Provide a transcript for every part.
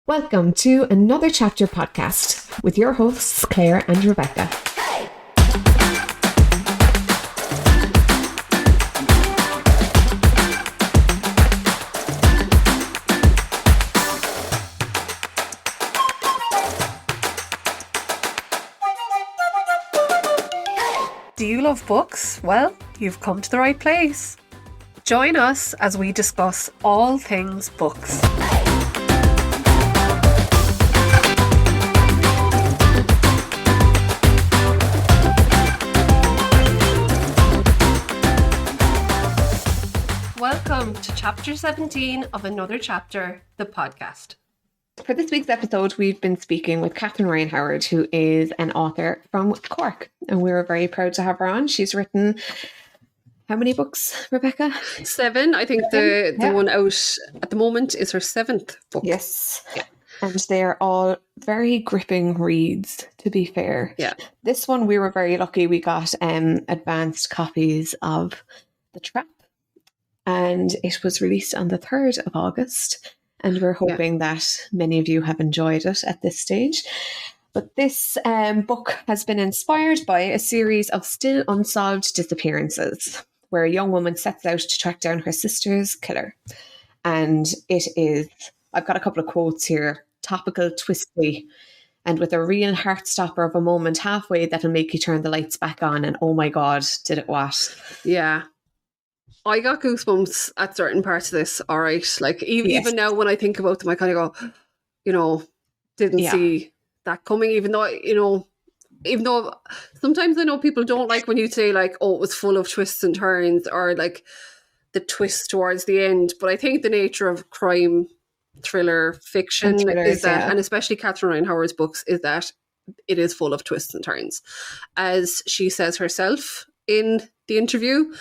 Welcome to another chapter podcast with your hosts, Claire and Rebecca. Do you love books? Well, you've come to the right place. Join us as we discuss all things books. Welcome to chapter 17 of Another Chapter, the podcast. For this week's episode, we've been speaking with Catherine Ryan Howard, who is an author from Cork, and we were very proud to have her on. She's written how many books, Rebecca? 7. I think the one out at the moment is her 7th book. Yes. Yeah. And they're all very gripping reads, to be fair. Yeah. This one, we were very lucky. We got advanced copies of The Trap, and it was released on the 3rd of August. And we're hoping that many of you have enjoyed it at this stage. But this book has been inspired by a series of still unsolved disappearances, where a young woman sets out to track down her sister's killer. And it is, I've got a couple of quotes here, topical, twisty, and with a real heart stopper of a moment halfway that'll make you turn the lights back on and oh my God, did it what? Yeah. I got goosebumps at certain parts of this, all right? Like, even now when I think about them, I kind of go, didn't see that coming, even though sometimes I know people don't like when you say, like, oh, it was full of twists and turns, or, like, the twist towards the end. But I think the nature of crime, thriller, fiction is that, and especially Catherine Ryan Howard's books, is that it is full of twists and turns. As she says herself in the interview,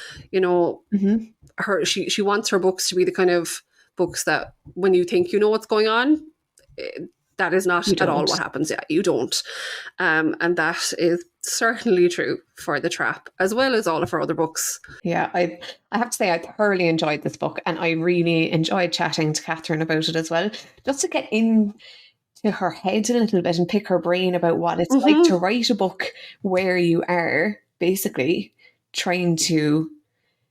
she wants her books to be the kind of books that when you think you know what's going on, that is not at all what happens. Yeah, you don't. And that is certainly true for The Trap, as well as all of her other books. Yeah, I have to say I thoroughly enjoyed this book, and I really enjoyed chatting to Catherine about it as well, just to get into her head a little bit and pick her brain about what it's like to write a book where you are basically trying to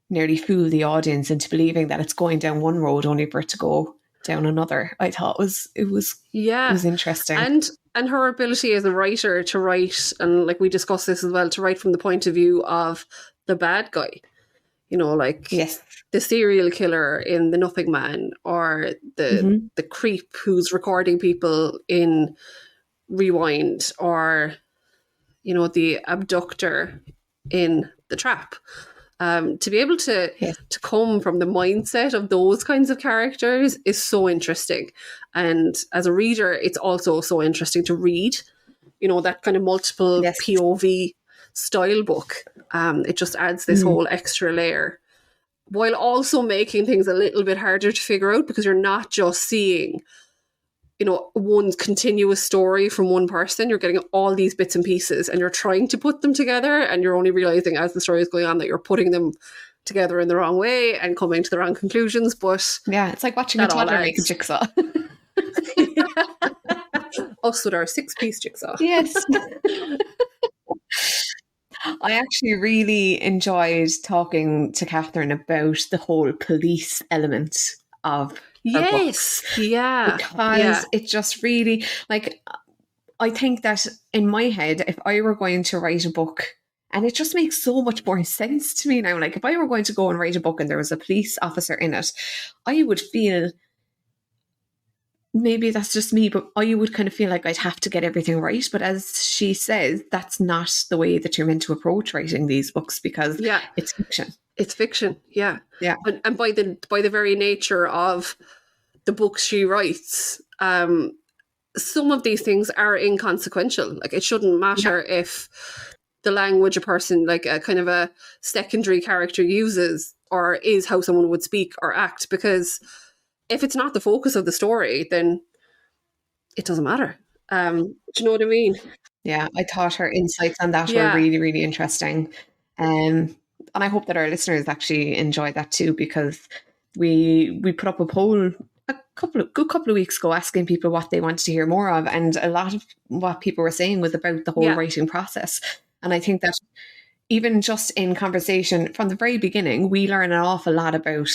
nearly fool the audience into believing that it's going down one road only for it to go down another. I thought it was interesting. And her ability as a writer to write, and like we discussed this as well, to write from the point of view of the bad guy. The serial killer in The Nothing Man, or the creep who's recording people in Rewind, or the abductor in The Trap. To be able to come from the mindset of those kinds of characters is so interesting. And as a reader, it's also so interesting to read, that kind of multiple POV style book. It just adds this whole extra layer, while also making things a little bit harder to figure out, because you're not just seeing one continuous story from one person. You're getting all these bits and pieces, and you're trying to put them together, and you're only realizing as the story is going on that you're putting them together in the wrong way and coming to the wrong conclusions. But yeah, it's like watching a toddler make a jigsaw. Us with our 6-piece jigsaw. Yes. I actually really enjoyed talking to Catherine about the whole police element of her book. Because it just really, like, I think that in my head, if I were going to write a book, and it just makes so much more sense to me now, like if I were going to go and write a book and there was a police officer in it, I would feel, maybe that's just me, but I would kind of feel like I'd have to get everything right. But as she says, that's not the way that you're meant to approach writing these books, because it's fiction. It's fiction, yeah. Yeah. And by the very nature of the books she writes, some of these things are inconsequential. Like, it shouldn't matter if the language a person, like a kind of a secondary character, uses or is how someone would speak or act, because if it's not the focus of the story, then it doesn't matter. Do you know what I mean? Yeah, I thought her insights on that were really, really interesting. And I hope that our listeners actually enjoy that too, because we put up a poll a good couple of weeks ago asking people what they wanted to hear more of, and a lot of what people were saying was about the whole writing process. And I think that even just in conversation from the very beginning, we learn an awful lot about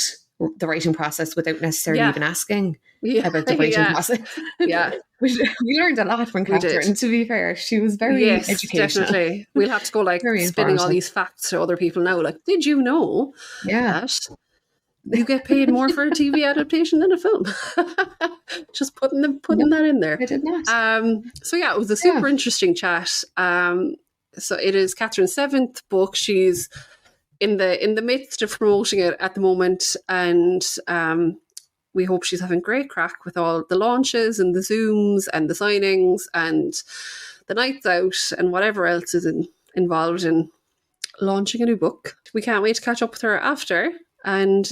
the writing process without necessarily even asking about the writing process. We learned a lot from Catherine, to be fair. She was very educational. Definitely. We'll have to go like spinning all these facts to other people now. Like, did you know that you get paid more for a TV adaptation than a film? Just putting that in there. I did not. So it was a super interesting chat. So it is Catherine's 7th book. She's in the midst of promoting it at the moment, and we hope she's having great crack with all the launches and the Zooms and the signings and the nights out and whatever else is involved in launching a new book. We can't wait to catch up with her after, and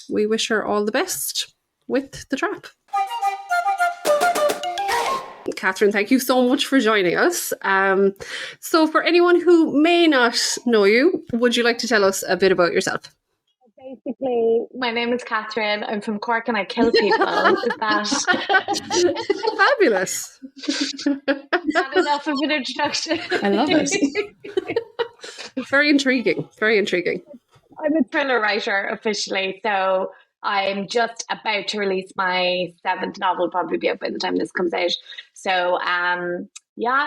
we wish her all the best with The Trap. Catherine, thank you so much for joining us. So for anyone who may not know you, would you like to tell us a bit about yourself? Basically, my name is Catherine. I'm from Cork and I kill people. Is that fabulous? Not enough of an introduction. I love it. Very intriguing. Very intriguing. I'm a thriller writer officially, so I'm just about to release my 7th novel, probably be out by the time this comes out. So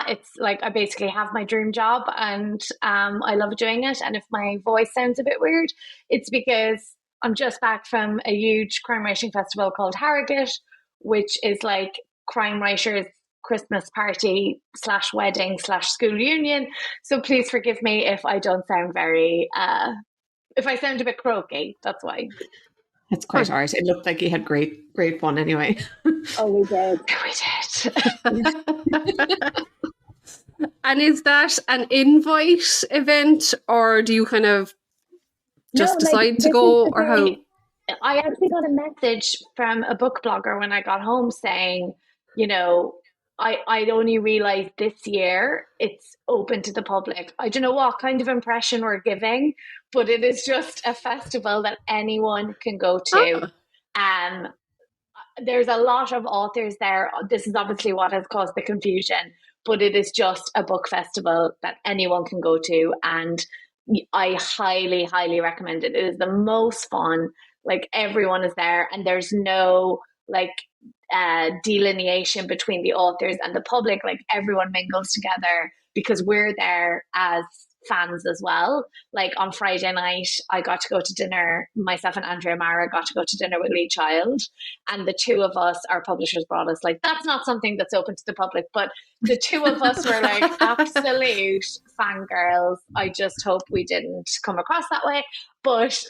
it's like I basically have my dream job, and I love doing it. And if my voice sounds a bit weird, it's because I'm just back from a huge crime writing festival called Harrogate, which is like crime writers' Christmas party / wedding / school reunion. So please forgive me if I don't sound very, if I sound a bit croaky, that's why. That's quite hard. It looked like you had great fun anyway. Oh, we did. We did. And is that an invite event, or do you kind of just decide to go, or how? I actually got a message from a book blogger when I got home saying, I'd only realised this year it's open to the public. I don't know what kind of impression we're giving, but it is just a festival that anyone can go to. There's a lot of authors there. This is obviously what has caused the confusion, but it is just a book festival that anyone can go to. And I highly, highly recommend it. It is the most fun. Like, everyone is there, and there's no delineation between the authors and the public. Like, everyone mingles together because we're there as fans as well. Like, on Friday night, I got to go to dinner. Myself and Andrea Mara got to go to dinner with Lee Child, and the two of us, our publishers brought us, like, that's not something that's open to the public, but the two of us were like absolute fangirls. I just hope we didn't come across that way, but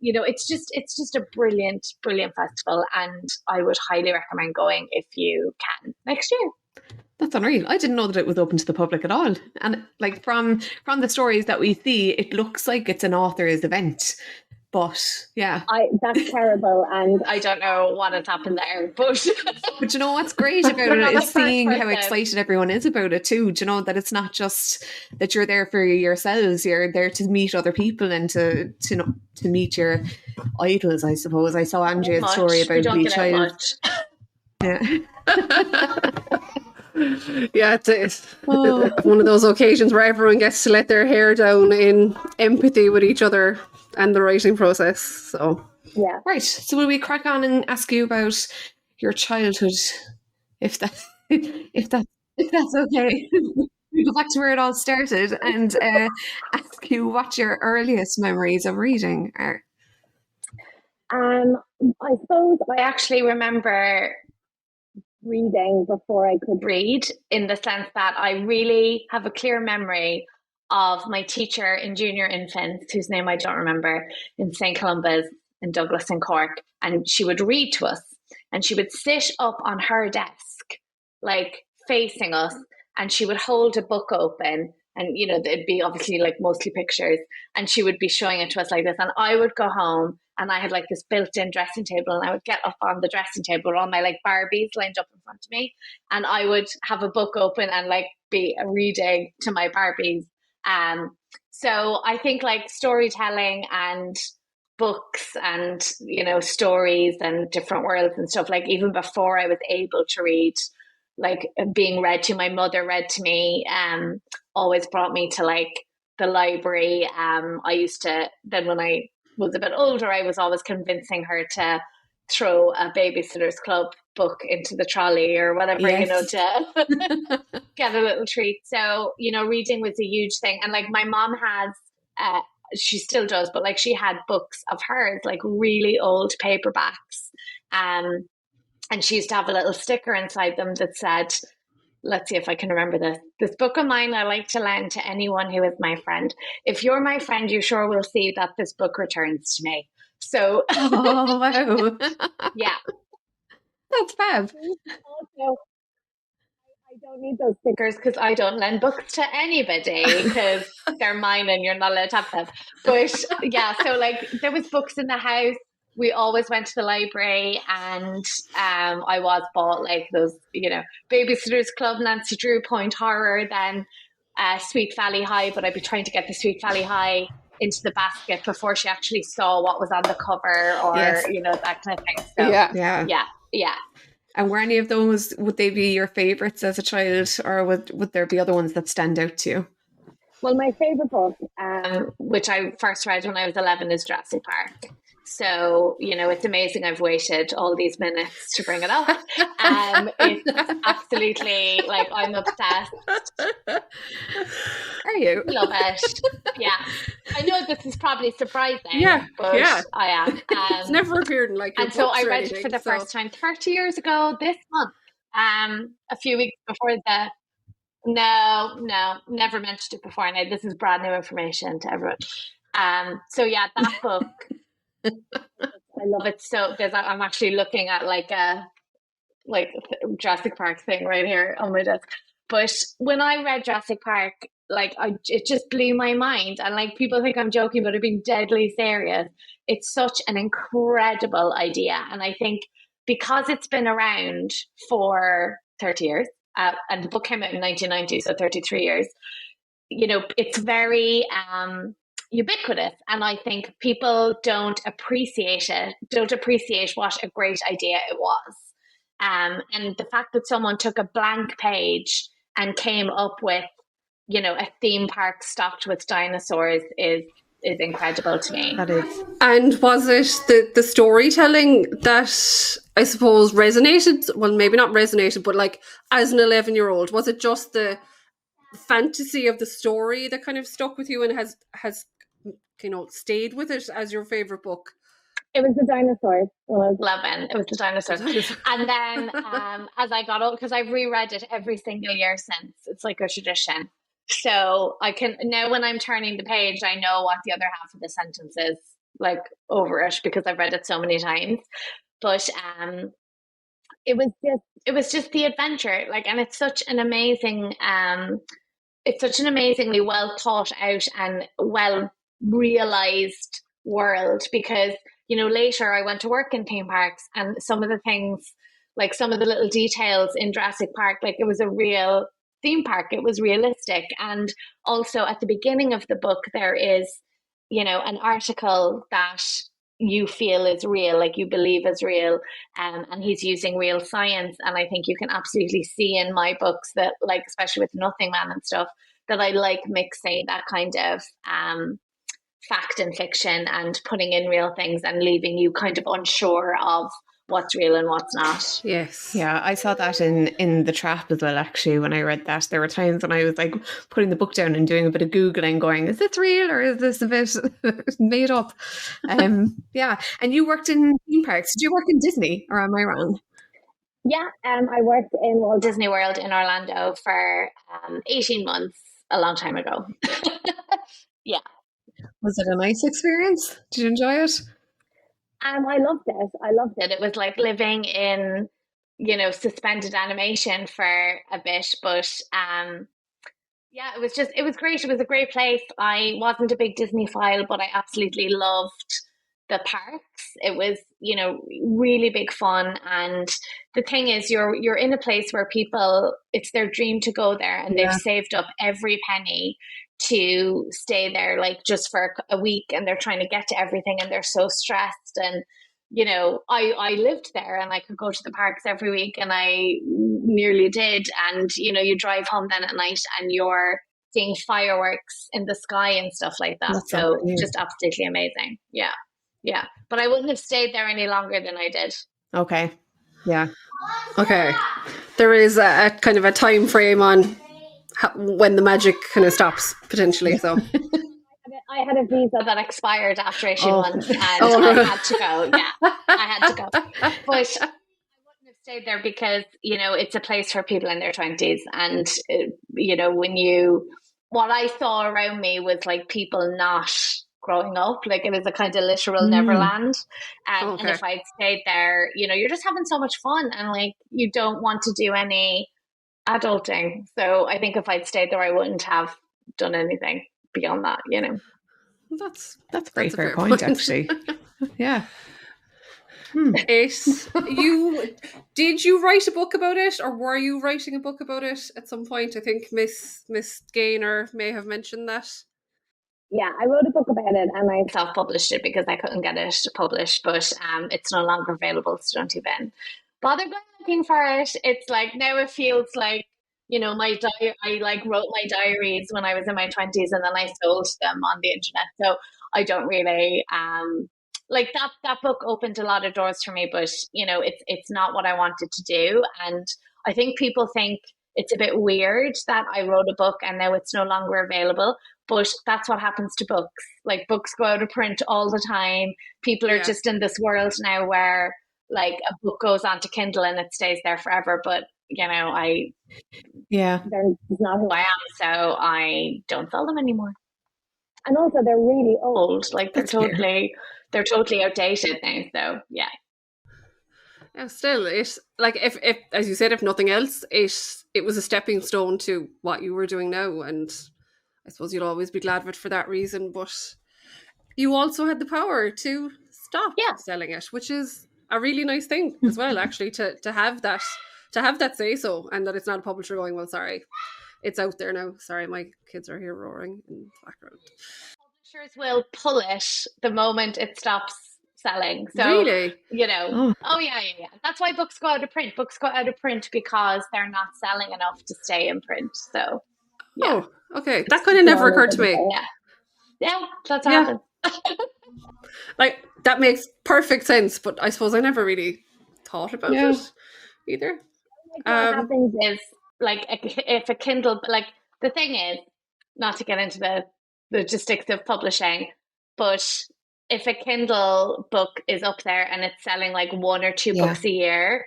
it's just a brilliant festival, and I would highly recommend going if you can next year. That's unreal. I didn't know that it was open to the public at all. And like from the stories that we see, it looks like it's an author's event. But yeah. That's terrible, and I don't know what has happened there. But you know what's great about it is seeing how excited everyone is about it too. Do you know that it's not just that you're there for yourselves, you're there to meet other people and to meet your idols, I suppose. I saw Andrea's story about Lee Child. Yeah. Yeah, it's one of those occasions where everyone gets to let their hair down in empathy with each other and the writing process. So yeah, right. So will we crack on and ask you about your childhood, if that's okay? We go back to where it all started and ask you what your earliest memories of reading are. I suppose I actually remember reading before I could read, in the sense that I really have a clear memory of my teacher in junior infants, whose name I don't remember, in St. Columba's in Douglas and Cork, and she would read to us, and she would sit up on her desk, like facing us, and she would hold a book open, and it'd be obviously like mostly pictures, and she would be showing it to us like this, and I would go home and I had like this built-in dressing table, and I would get up on the dressing table with all my like Barbies lined up in front of me, and I would have a book open and like be reading to my Barbies. So I think like storytelling and books and, you know, stories and different worlds and stuff. Like even before I was able to read, like being read to, my mother read to me, always brought me to like the library. I used to, then when I was a bit older, I was always convincing her to throw a Babysitter's Club book into the trolley or whatever, you know, to get a little treat. So, you know, reading was a huge thing. And like my mom has, she still does, but like she had books of hers, like really old paperbacks. And she used to have a little sticker inside them that said, let's see if I can remember this book of mine I like to lend to anyone who is my friend. If you're my friend, you sure will see that this book returns to me. So, oh, wow. Yeah. That's fab. Also, I don't need those stickers because I don't lend books to anybody because they're mine and you're not allowed to have them. But yeah, so like there was books in the house. We always went to the library, and I was bought like those, you know, Babysitter's Club, Nancy Drew, Point Horror, then Sweet Valley High, but I'd be trying to get the Sweet Valley High into the basket before she actually saw what was on the cover, or you know, that kind of thing. So yeah. And were any of those, would they be your favourites as a child, or would there be other ones that stand out to you? Well, my favourite book, which I first read when I was 11, is Jurassic Park. So, you know, it's amazing I've waited all these minutes to bring it up. It's absolutely, like, I'm obsessed. Are you? Love it. Yeah. I know this is probably surprising, but I am. It's never appeared in like your and so I read anything, it for the first time 30 years ago this month, a few weeks before the... No, never mentioned it before. Now, this is brand new information to everyone. So yeah, that book... I love it. So I'm actually looking at like a Jurassic Park thing right here on my desk. But when I read Jurassic Park, like it just blew my mind. And like people think I'm joking, but I'm being deadly serious. It's such an incredible idea. And I think because it's been around for 30 years, and the book came out in 1990, so 33 years, you know, it's very... ubiquitous, and I think people don't appreciate what a great idea it was, and the fact that someone took a blank page and came up with, you know, a theme park stocked with dinosaurs is incredible to me. That is. And was it the storytelling that I suppose resonated? Well, maybe not resonated, but like as an 11-year-old, was it just the fantasy of the story that kind of stuck with you and has you know, stayed with it as your favorite book? It was the dinosaurs. When I was 11, it was the dinosaurs. And then as I got old, because I've reread it every single year since, it's like a tradition. So I can now, when I'm turning the page, I know what the other half of the sentence is, like, over it, because I've read it so many times. But it was just the adventure, like, and it's such an amazing it's such an amazingly well thought out and well realized world, because, you know, later I went to work in theme parks, and some of the things, like some of the little details in Jurassic Park, like it was a real theme park, it was realistic. And also at the beginning of the book there is, you know, an article that you feel is real, like you believe is real, and he's using real science. And I think you can absolutely see in my books that, like, especially with Nothing Man and stuff, that I like mixing that kind of fact and fiction and putting in real things and leaving you kind of unsure of what's real and what's not. Yes. Yeah, I saw that in The Trap as well, actually. When I read that, there were times when I was like putting the book down and doing a bit of Googling, going, is this real or is this a bit made up? Yeah. And you worked in theme parks. Did you work in Disney, or am I wrong? Yeah, I worked in Walt Disney World in Orlando for 18 months, a long time ago. Yeah. Was it a nice experience? Did you enjoy it? I loved it. It was like living in, you know, suspended animation for a bit, but yeah, it was great. It was a great place. I wasn't a big Disney file, but I absolutely loved the parks. It was, you know, really big fun. And the thing is, you're in a place where people, it's their dream to go there, and they've saved up every penny to stay there, like just for a week, and they're trying to get to everything, and they're so stressed. And you know, I lived there, and I could go to the parks every week, and I nearly did. And you know, you drive home then at night, and you're seeing fireworks in the sky and stuff like that. That's so just absolutely amazing. Yeah, but I wouldn't have stayed there any longer than I did. Okay. Yeah. Okay. There is a kind of a time frame on when the magic kind of stops, potentially. So I had a visa that expired after 18 months, and I had to go. Yeah, I had to go. But I wouldn't have stayed there because, you know, it's a place for people in their 20s. And, you know, what I saw around me was like people not growing up. Like it was a kind of literal Neverland. And if I'd stayed there, you know, you're just having so much fun, and like you don't want to do any adulting. So I think if I'd stayed there, I wouldn't have done anything beyond that, you know. That's a very fair point, actually. Yeah. Did you write a book about it, or were you writing a book about it at some point? I think Miss Gaynor may have mentioned that. Yeah, I wrote a book about it, and I self-published it because I couldn't get it published, but it's no longer available, so don't even bother going looking for it. It's like, now it feels like, you know, I like wrote my diaries when I was in my 20s, and then I sold them on the internet. So I don't really like that book opened a lot of doors for me, but you know, it's not what I wanted to do. And I think people think it's a bit weird that I wrote a book and now it's no longer available, but that's what happens to books. Like books go out of print all the time. People are just in this world now where like a book goes onto Kindle and it stays there forever. But you know, they're not who I am, so I don't sell them anymore. And also, they're really old. Like they're totally outdated now. So yeah. Yeah, still, it's like if as you said, if nothing else, it was a stepping stone to what you were doing now, and I suppose you'll always be glad of it for that reason. But you also had the power to stop selling it, which is a really nice thing as well, actually, to have that say so, and that it's not a publisher going, well, sorry, it's out there now. Sorry, my kids are here roaring in the background. Publishers will pull it the moment it stops selling. So, really? You know, yeah. That's why books go out of print. Books go out of print because they're not selling enough to stay in print. So, yeah. Oh, okay. That kind of never occurred to me. Yeah, that's what happens. Like, that makes perfect sense, but I suppose I never really thought about it either. What happens is, like, if a Kindle, like, the thing is, not to get into the logistics of publishing, but if a Kindle book is up there and it's selling like 1 or 2 books a year,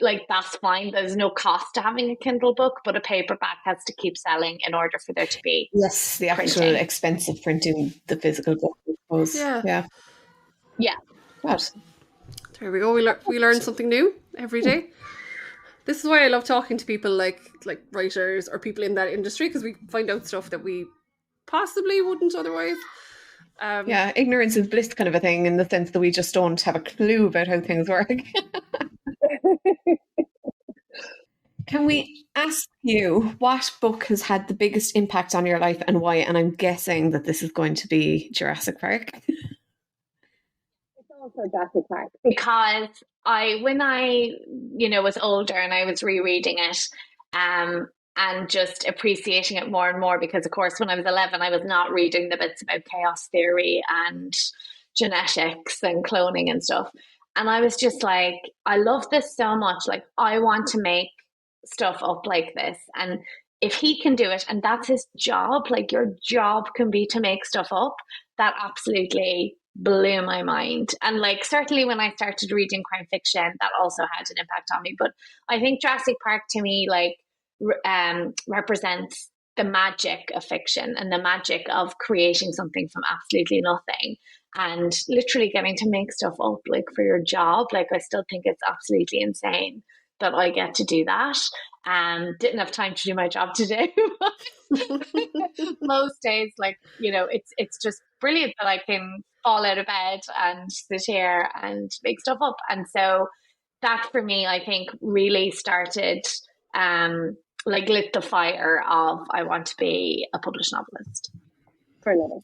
like that's fine. There's no cost to having a Kindle book, but a paperback has to keep selling in order for there to be the actual expensive printing the physical book, I suppose. Yeah. What? There we go. We learn something new every day. This is why I love talking to people like writers or people in that industry, because we find out stuff that we possibly wouldn't otherwise. Ignorance is bliss kind of a thing, in the sense that we just don't have a clue about how things work. Can we ask you what book has had the biggest impact on your life and why? And I'm guessing that this is going to be Jurassic Park. It's also Jurassic Park, because when I was older and I was rereading it, and just appreciating it more and more, because of course when I was 11 I was not reading the bits about chaos theory and genetics and cloning and stuff, and I was just like, I love this so much, like I want to make stuff up like this. And if he can do it, and that's his job, like your job can be to make stuff up, that absolutely blew my mind. And like certainly when I started reading crime fiction, that also had an impact on me. But I think Jurassic Park to me like represents the magic of fiction and the magic of creating something from absolutely nothing and literally getting to make stuff up like for your job. Like I still think it's absolutely insane that I get to do that. Didn't have time to do my job today. Most days, like, it's just brilliant that I can fall out of bed and sit here and make stuff up. And so that for me, I think really started, like lit the fire of I want to be a published novelist for a living.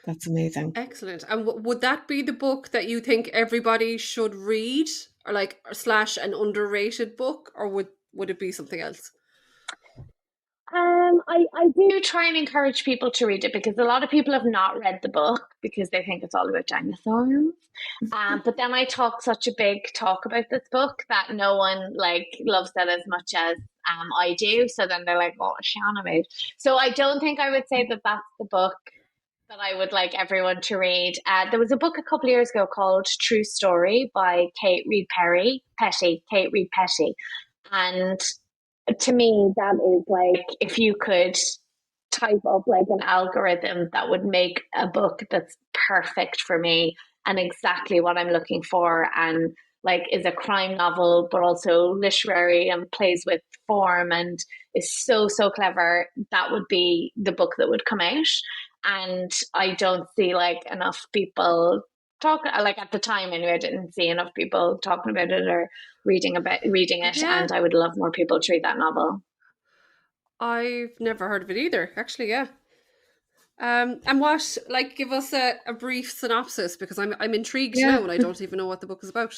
That's amazing. Excellent. And would that be the book that you think everybody should read, or like / an underrated book, or would it be something else? I do try and encourage people to read it, because a lot of people have not read the book because they think it's all about dinosaurs. But then I talk such a big talk about this book that no one like loves it as much as I do. So then they're like, "What was she on about?" So I don't think I would say that that's the book that I would like everyone to read. There was a book a couple of years ago called True Story by Kate Reid Petty, and to me, that is like if you could type up like an algorithm that would make a book that's perfect for me and exactly what I'm looking for, and like is a crime novel but also literary and plays with form and is so clever, that would be the book that would come out. And I don't see like enough people talk, like at the time anyway, I didn't see enough people talking about it or reading it. Yeah. And I would love more people to read that novel. I've never heard of it either, actually. Yeah. And what, like, give us a brief synopsis, because I'm intrigued now and I don't even know what the book is about.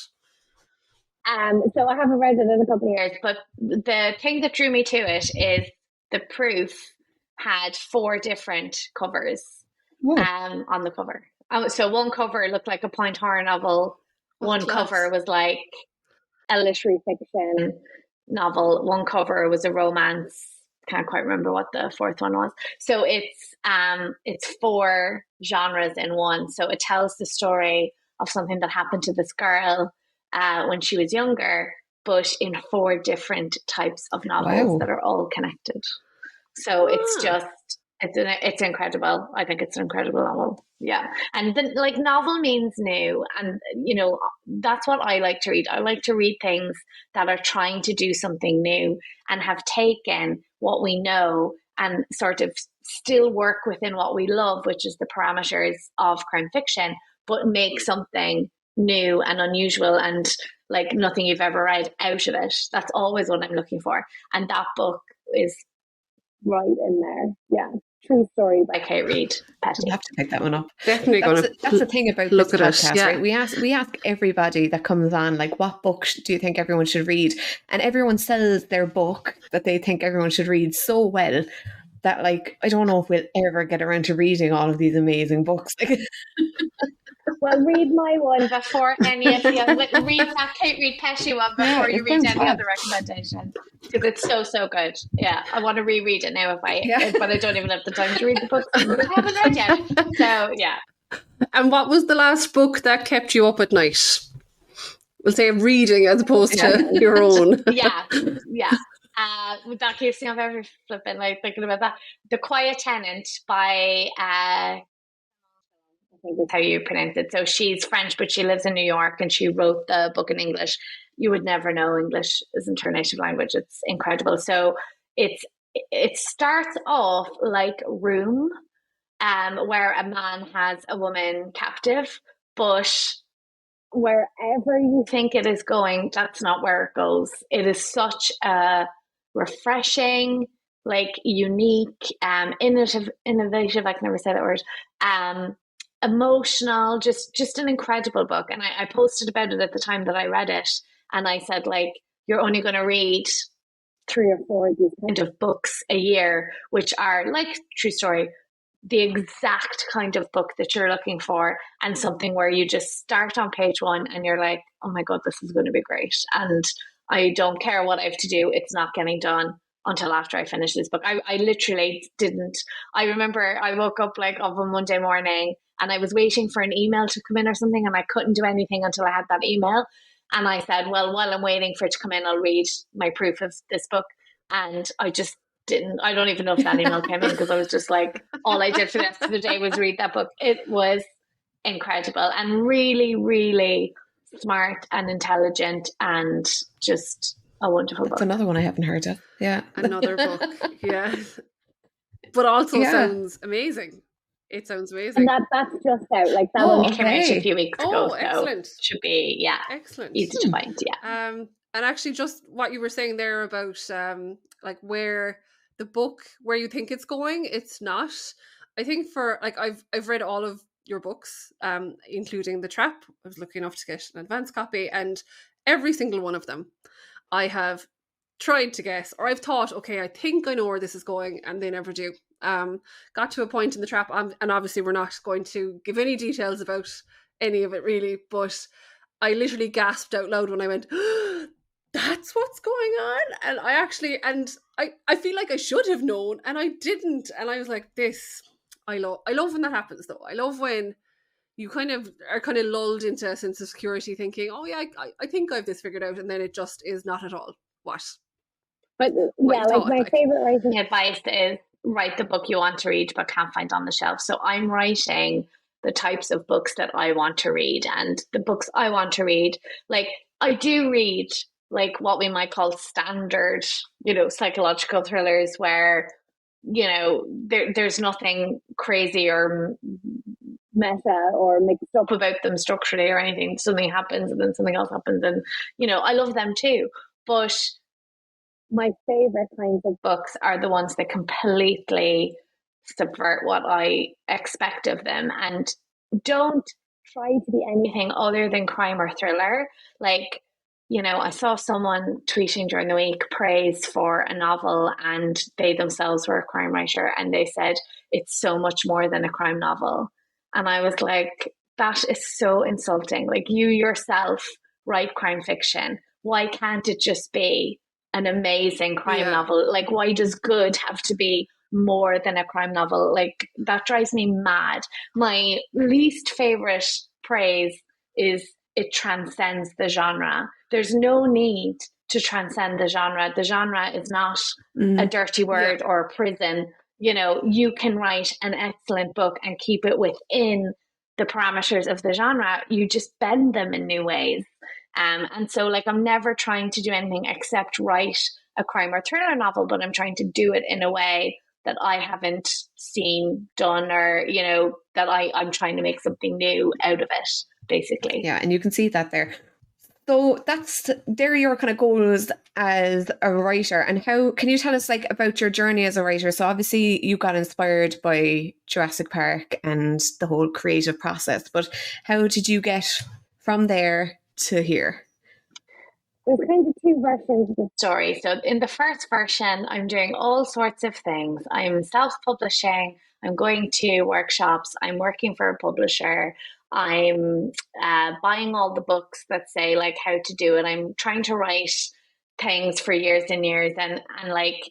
So I haven't read it in a couple of years, but the thing that drew me to it is the proof had 4 different covers on the cover. So one cover looked like a point horror novel. One cover was like a literary fiction novel. One cover was a romance. Can't quite remember what the 4th one was. So it's 4 genres in one. So it tells the story of something that happened to this girl when she was younger, but in 4 different types of novels that are all connected. So it's just it's incredible. I think it's an incredible novel. Yeah. And then like novel means new, and you know, that's what I like to read. I like to read things that are trying to do something new and have taken what we know and sort of still work within what we love, which is the parameters of crime fiction, but make something new and unusual and like nothing you've ever read out of it. That's always what I'm looking for. And that book is right in there. Yeah. True Story by Kate Reid Petty. We'll have to pick that one up. Definitely that's the thing about this podcast, yeah. right? We ask everybody that comes on, like, what book do you think everyone should read? And everyone sells their book that they think everyone should read so well that, like, I don't know if we'll ever get around to reading all of these amazing books. Well, read my one before any of the other. Read that Kate Reid Petty one before you read any other recommendations, because it's so good. Yeah, I want to reread it now but I don't even have the time to read the book. I haven't read yet. So yeah. And what was the last book that kept you up at night? We'll say reading as opposed to your own. Yeah. That keeps me up every flipping like thinking about that. The Quiet Tenant by I think that's how you pronounce it. So she's French, but she lives in New York, and she wrote the book in English. You would never know English isn't her native language. It's incredible. So it starts off like Room, where a man has a woman captive, but wherever you think it is going, that's not where it goes. It is such a refreshing, like unique, innovative, I can never say that word, emotional, just an incredible book. And I posted about it at the time that I read it, and I said, like, you're only going to read 3 or 4 of these kind of books a year, which are like True Story, the exact kind of book that you're looking for, and something where you just start on page 1 and you're like, oh my God, this is going to be great. And I don't care what I have to do. It's not getting done until after I finish this book. I literally didn't. I remember I woke up like of a Monday morning and I was waiting for an email to come in or something, and I couldn't do anything until I had that email. And I said, well, while I'm waiting for it to come in, I'll read my proof of this book. And I just didn't. I don't even know if that email came in, because I was just like, all I did for the rest of the day was read that book. It was incredible and really, really smart and intelligent and just a wonderful book. That's another one I haven't heard of. Yeah. Another book. Yeah. But also sounds amazing. It sounds amazing. And that's just out. Like that one came out a few weeks ago. Oh, excellent. So should be, excellent. Easy to find, and actually just what you were saying there about like where the book, where you think it's going, it's not. I think for like I've read all of your books, including The Trap. I was lucky enough to get an advance copy, and every single one of them I have tried to guess, or I've thought, okay, I think I know where this is going, and they never do. Got to a point in The Trap, and obviously we're not going to give any details about any of it really, but I literally gasped out loud when I went, that's what's going on. And I feel like I should have known, and I didn't. And I was like, I love when that happens though. I love when you kind of are lulled into a sense of security, thinking, oh yeah, I think I have this figured out, and then it just is not at all. But my favorite writing advice is write the book you want to read but can't find on the shelf. So I'm writing the types of books that I want to read, and the books I want to read, like I do read like what we might call standard, psychological thrillers where, there's nothing crazy or meta or mixed up about them structurally or anything. Something happens and then something else happens, and I love them too. But my favorite kinds of books are the ones that completely subvert what I expect of them and don't try to be anything other than crime or thriller. Like, I saw someone tweeting during the week praise for a novel, and they themselves were a crime writer, and they said it's so much more than a crime novel. And I was like, that is so insulting. Like, you yourself write crime fiction. Why can't it just be an amazing crime novel? Like, why does good have to be more than a crime novel? Like, that drives me mad. My least favorite praise is it transcends the genre. There's no need to transcend the genre. The genre is not a dirty word or a prison. You can write an excellent book and keep it within the parameters of the genre. You just bend them in new ways. And so, like, I'm never trying to do anything except write a crime or thriller novel, but I'm trying to do it in a way that I haven't seen done, or, that I'm trying to make something new out of it, basically. Yeah, and you can see that there. So they're your kind of goals as a writer. And how can you tell us like about your journey as a writer? So obviously you got inspired by Jurassic Park and the whole creative process, but how did you get from there to here? There's kind of two versions of the story. So in the first version, I'm doing all sorts of things. I'm self-publishing, I'm going to workshops, I'm working for a publisher, I'm buying all the books that say like how to do it. I'm trying to write things for years and years, and like,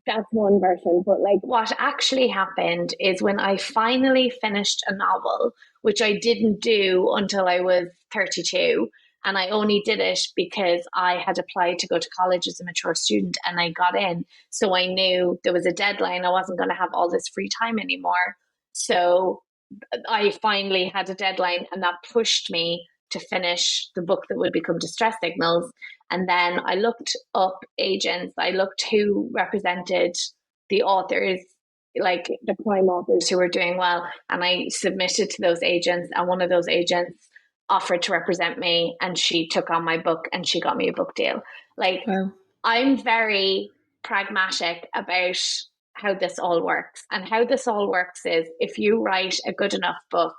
that's one version. But like, what actually happened is when I finally finished a novel, which I didn't do until I was 32, and I only did it because I had applied to go to college as a mature student and I got in. So I knew there was a deadline. I wasn't going to have all this free time anymore. So I finally had a deadline, and that pushed me to finish the book that would become Distress Signals. And then I looked up agents. I looked who represented the authors, like the prime authors who were doing well. And I submitted to those agents, and one of those agents offered to represent me, and she took on my book and she got me a book deal. Like, wow. I'm very pragmatic about how this all works. And how this all works is if you write a good enough book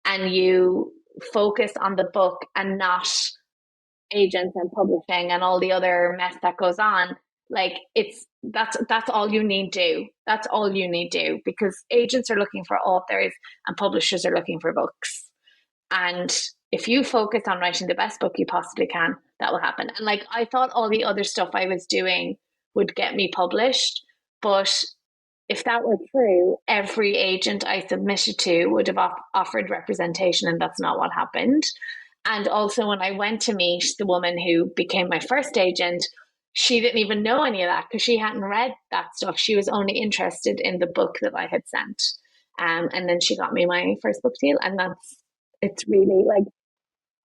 and you focus on the book and not agents and publishing and all the other mess that goes on, like that's all you need do. That's all you need do, because agents are looking for authors and publishers are looking for books. And if you focus on writing the best book you possibly can, that will happen. And like, I thought all the other stuff I was doing would get me published, but if that were true, every agent I submitted to would have offered representation, and that's not what happened. And also, when I went to meet the woman who became my first agent, she didn't even know any of that because she hadn't read that stuff. She was only interested in the book that I had sent. And then she got me my first book deal. And it's really like,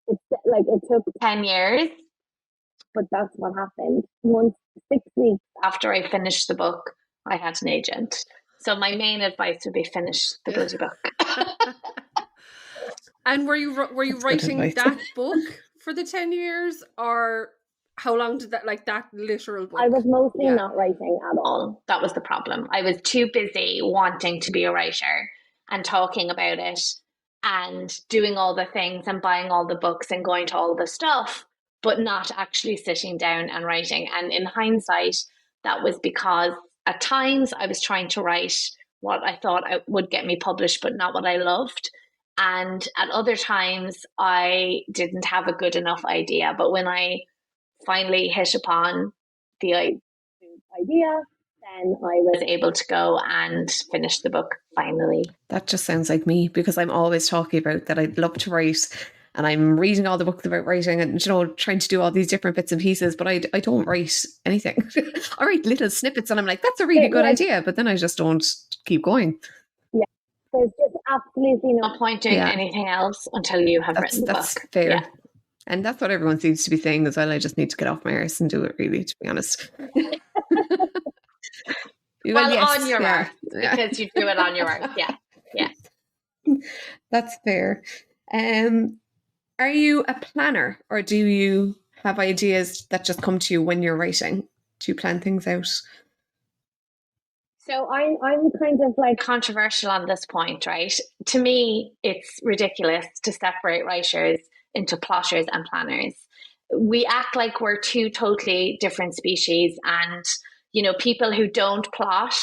it took 10 years, but that's what happened. 6 weeks after I finished the book, I had an agent. So my main advice would be finish the bloody book. And were you writing that book for the 10 years, or how long did that, like that literal book? I was mostly not writing at all. That was the problem. I was too busy wanting to be a writer and talking about it and doing all the things and buying all the books and going to all the stuff, but not actually sitting down and writing. And in hindsight, that was because at times I was trying to write what I thought would get me published, but not what I loved. And at other times, I didn't have a good enough idea. But when I finally hit upon the idea, then I was able to go and finish the book finally. That just sounds like me, because I'm always talking about that I'd love to write, and I'm reading all the books about writing and, you know, trying to do all these different bits and pieces, but I don't write anything. I write little snippets and I'm like, that's a really good idea, but then I just don't keep going. Yeah, there's just absolutely no point doing anything else until you have written the book. That's fair. Yeah. And that's what everyone seems to be saying as well. I just need to get off my arse and do it, really, to be honest. Yes, on your arse, because you do it on your arse. Yeah. That's fair. Are you a planner, or do you have ideas that just come to you when you're writing? Do you plan things out? So I'm kind of like controversial on this point, right? To me, it's ridiculous to separate writers into plotters and planners. We act like we're two totally different species, and you know, people who don't plot,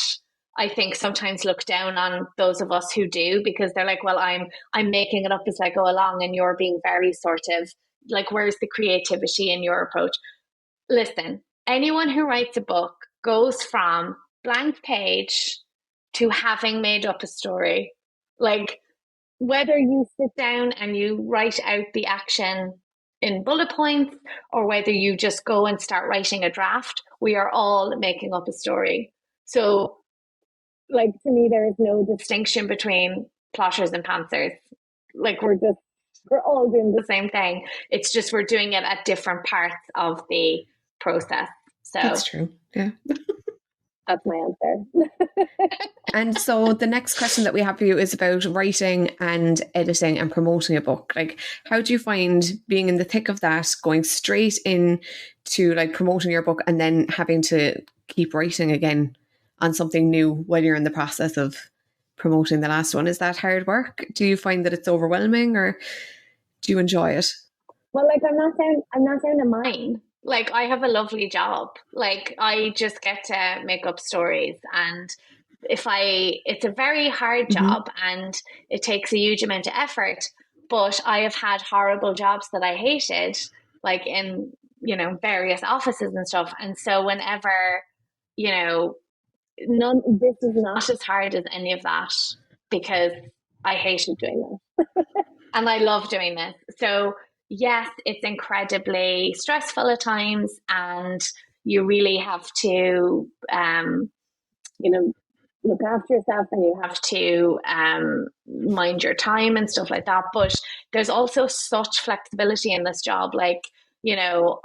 I think sometimes look down on those of us who do, because they're like, well, I'm making it up as I go along, and you're being very sort of like, where's the creativity in your approach? Listen, anyone who writes a book goes from blank page to having made up a story. Like, whether you sit down and you write out the action in bullet points, or whether you just go and start writing a draft, we are all making up a story. So, like, to me, there is no distinction between plotters and pantsers. Like, we're all doing the same thing. It's just we're doing it at different parts of the process. So that's true. Yeah. That's my answer. And so the next question that we have for you is about writing and editing and promoting a book. Like, how do you find being in the thick of that, going straight in to like promoting your book and then having to keep writing again on something new while you're in the process of promoting the last one? Is that hard work? Do you find that it's overwhelming, or do you enjoy it? Well, like, I'm not down to mine. Like, I have a lovely job. Like, I just get to make up stories, and it's a very hard job, and it takes a huge amount of effort, but I have had horrible jobs that I hated, like in, you know, various offices and stuff. And so whenever, you know, this is not as hard as any of that, because I hated doing this and I love doing this. So yes, it's incredibly stressful at times, and you really have to, you know, look after yourself, and you have to mind your time and stuff like that. But there's also such flexibility in this job. Like, you know,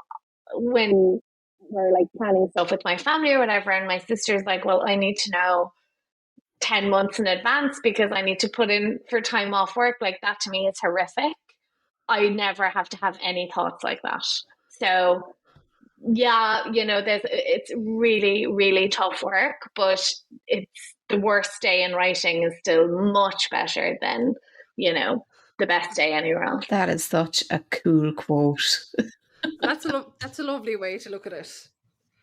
when we're like planning stuff with my family or whatever, and my sister's like, well, I need to know 10 months in advance because I need to put in for time off work. Like, that to me is horrific. I never have to have any thoughts like that. So yeah, you know, it's really, really tough work, but it's the worst day in writing is still much better than, you know, the best day anywhere else. That is such a cool quote. That's a lovely way to look at it.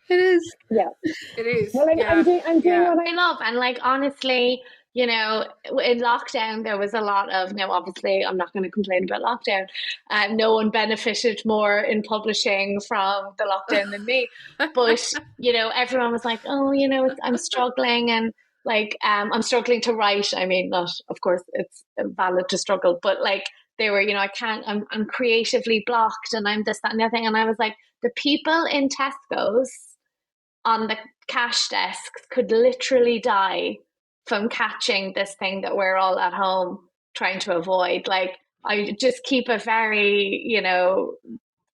It is. Yeah, it is. Well, like, yeah. I'm doing what I love, and like, honestly, you know, in lockdown, there was a lot of, now obviously I'm not going to complain about lockdown. No one benefited more in publishing from the lockdown than me. But, you know, everyone was like, oh, you know, I'm struggling, and like, I'm struggling to write. I mean, not, of course, it's valid to struggle, but like, they were, you know, I'm creatively blocked, and I'm this, that, and the other thing. And I was like, the people in Tesco's on the cash desks could literally die from catching this thing that we're all at home trying to avoid. Like, I just keep a very, you know,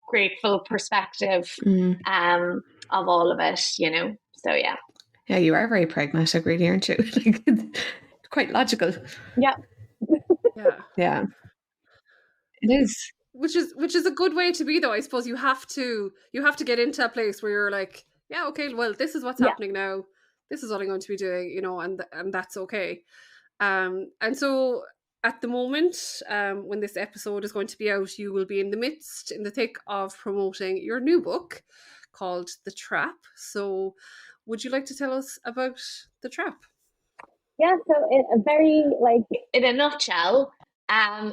grateful perspective of all of it, you know. So yeah. Yeah, you are very pragmatic, really, aren't you? Like, quite logical. Yeah. Yeah. It is. Which is a good way to be, though. I suppose you have to get into a place where you're like, yeah, okay, well, this is what's happening now. This is what I'm going to be doing, you know, and that's okay. And so at the moment, when this episode is going to be out, you will be in the thick of promoting your new book called The Trap. So would you like to tell us about The Trap? Yeah, so in a nutshell,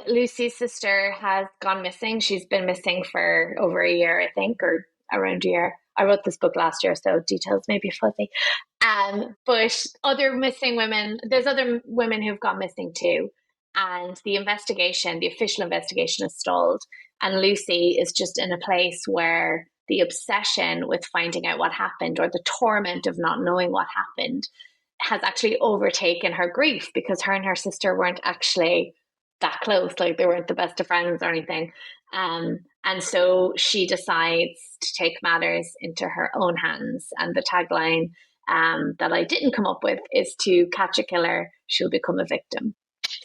Lucy's sister has gone missing. She's been missing for over a year, I think, or around a year. I wrote this book last year, so details may be fuzzy. But there's other women who've gone missing too. And the official investigation is stalled. And Lucy is just in a place where the obsession with finding out what happened, or the torment of not knowing what happened, has actually overtaken her grief, because her and her sister weren't actually that close. Like, they weren't the best of friends or anything. And so she decides to take matters into her own hands. And the tagline that I didn't come up with is, to catch a killer, she'll become a victim.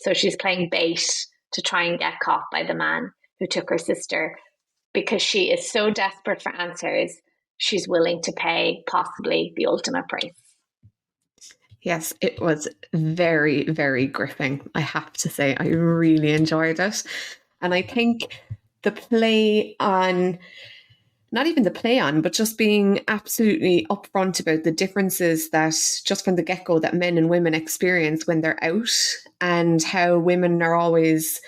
So she's playing bait to try and get caught by the man who took her sister, because she is so desperate for answers, she's willing to pay possibly the ultimate price. Yes, it was very, very gripping, I have to say. I really enjoyed it. And I think the play on, not even the play on, but just being absolutely upfront about the differences that, just from the get-go, that men and women experience when they're out, and how women are always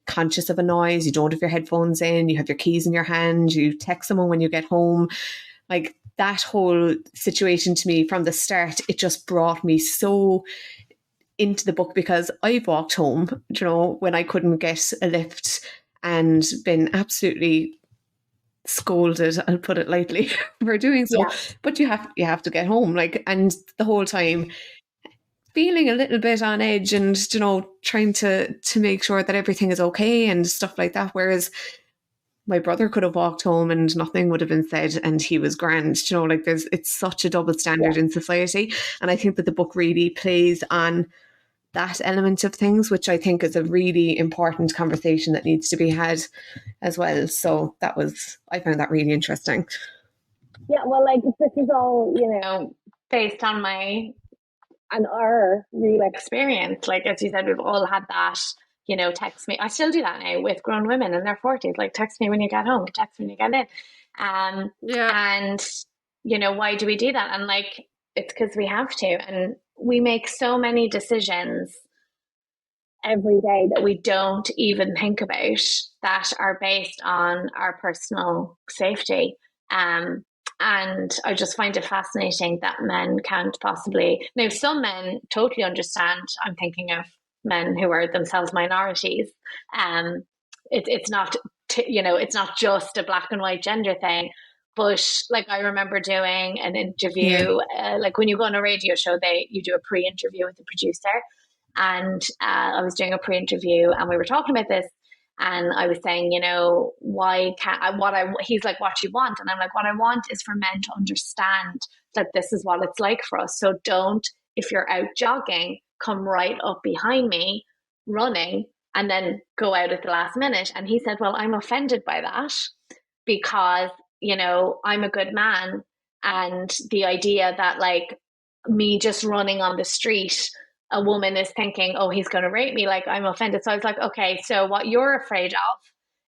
conscious of a noise. You don't have your headphones in, you have your keys in your hand, you text someone when you get home. Like, that whole situation, to me, from the start, it just brought me so into the book, because I've walked home, you know, when I couldn't get a lift, and been absolutely scolded, I'll put it lightly, for doing so. Yeah. But you have to get home, like, and the whole time feeling a little bit on edge, and, you know, trying to make sure that everything is okay and stuff like that. Whereas my brother could have walked home and nothing would have been said, and he was grand. You know, like, it's such a double standard in society. And I think that the book really plays on that element of things, which I think is a really important conversation that needs to be had as well. So I found that really interesting. Yeah, well, like, this is all, you know, based on our real experience. Like, as you said, we've all had that. You know, text me. I still do that now with grown women in their 40s. Like, text me when you get home, text me when you get in. And, you know, why do we do that? And, like, it's because we have to. And we make so many decisions every day that we don't even think about, that are based on our personal safety. And I just find it fascinating that men can't possibly. Now, some men totally understand. I'm thinking of men who are themselves minorities. It's not, it's not just a black and white gender thing. But, like, I remember doing an interview, like, when you go on a radio show, you do a pre-interview with the producer. And I was doing a pre-interview, and we were talking about this. And I was saying, you know, why can't he's like, what you want? And I'm like, what I want is for men to understand that this is what it's like for us. So don't, if you're out jogging, come right up behind me running and then go out at the last minute. And he said, well, I'm offended by that, because, you know, I'm a good man. And the idea that, like, me just running on the street, a woman is thinking, oh, he's going to rape me, like, I'm offended. So I was like, okay, so what you're afraid of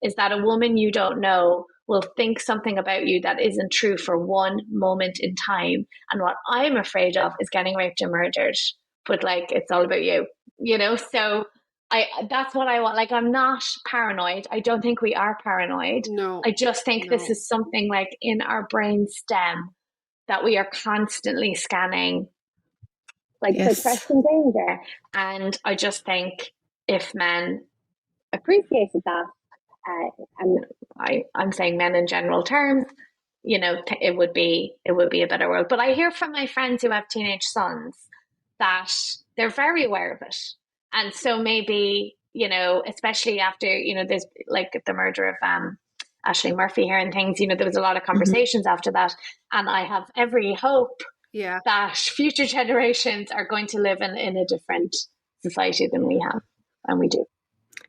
is that a woman you don't know will think something about you that isn't true for one moment in time. And what I'm afraid of is getting raped and murdered. But, like, it's all about you, you know? So that's what I want. Like, I'm not paranoid. I don't think we are paranoid. No. I just think this is something, like, in our brain stem that we are constantly scanning, like, for threats and danger. And I just think if men appreciated that, and I'm saying men in general terms, you know, it would be a better world. But I hear from my friends who have teenage sons that they're very aware of it. And so maybe, you know, especially after, you know, there's, like, the murder of Ashley Murphy here and things, you know, there was a lot of conversations after that. And I have every hope that future generations are going to live in a different society than we have, and we do.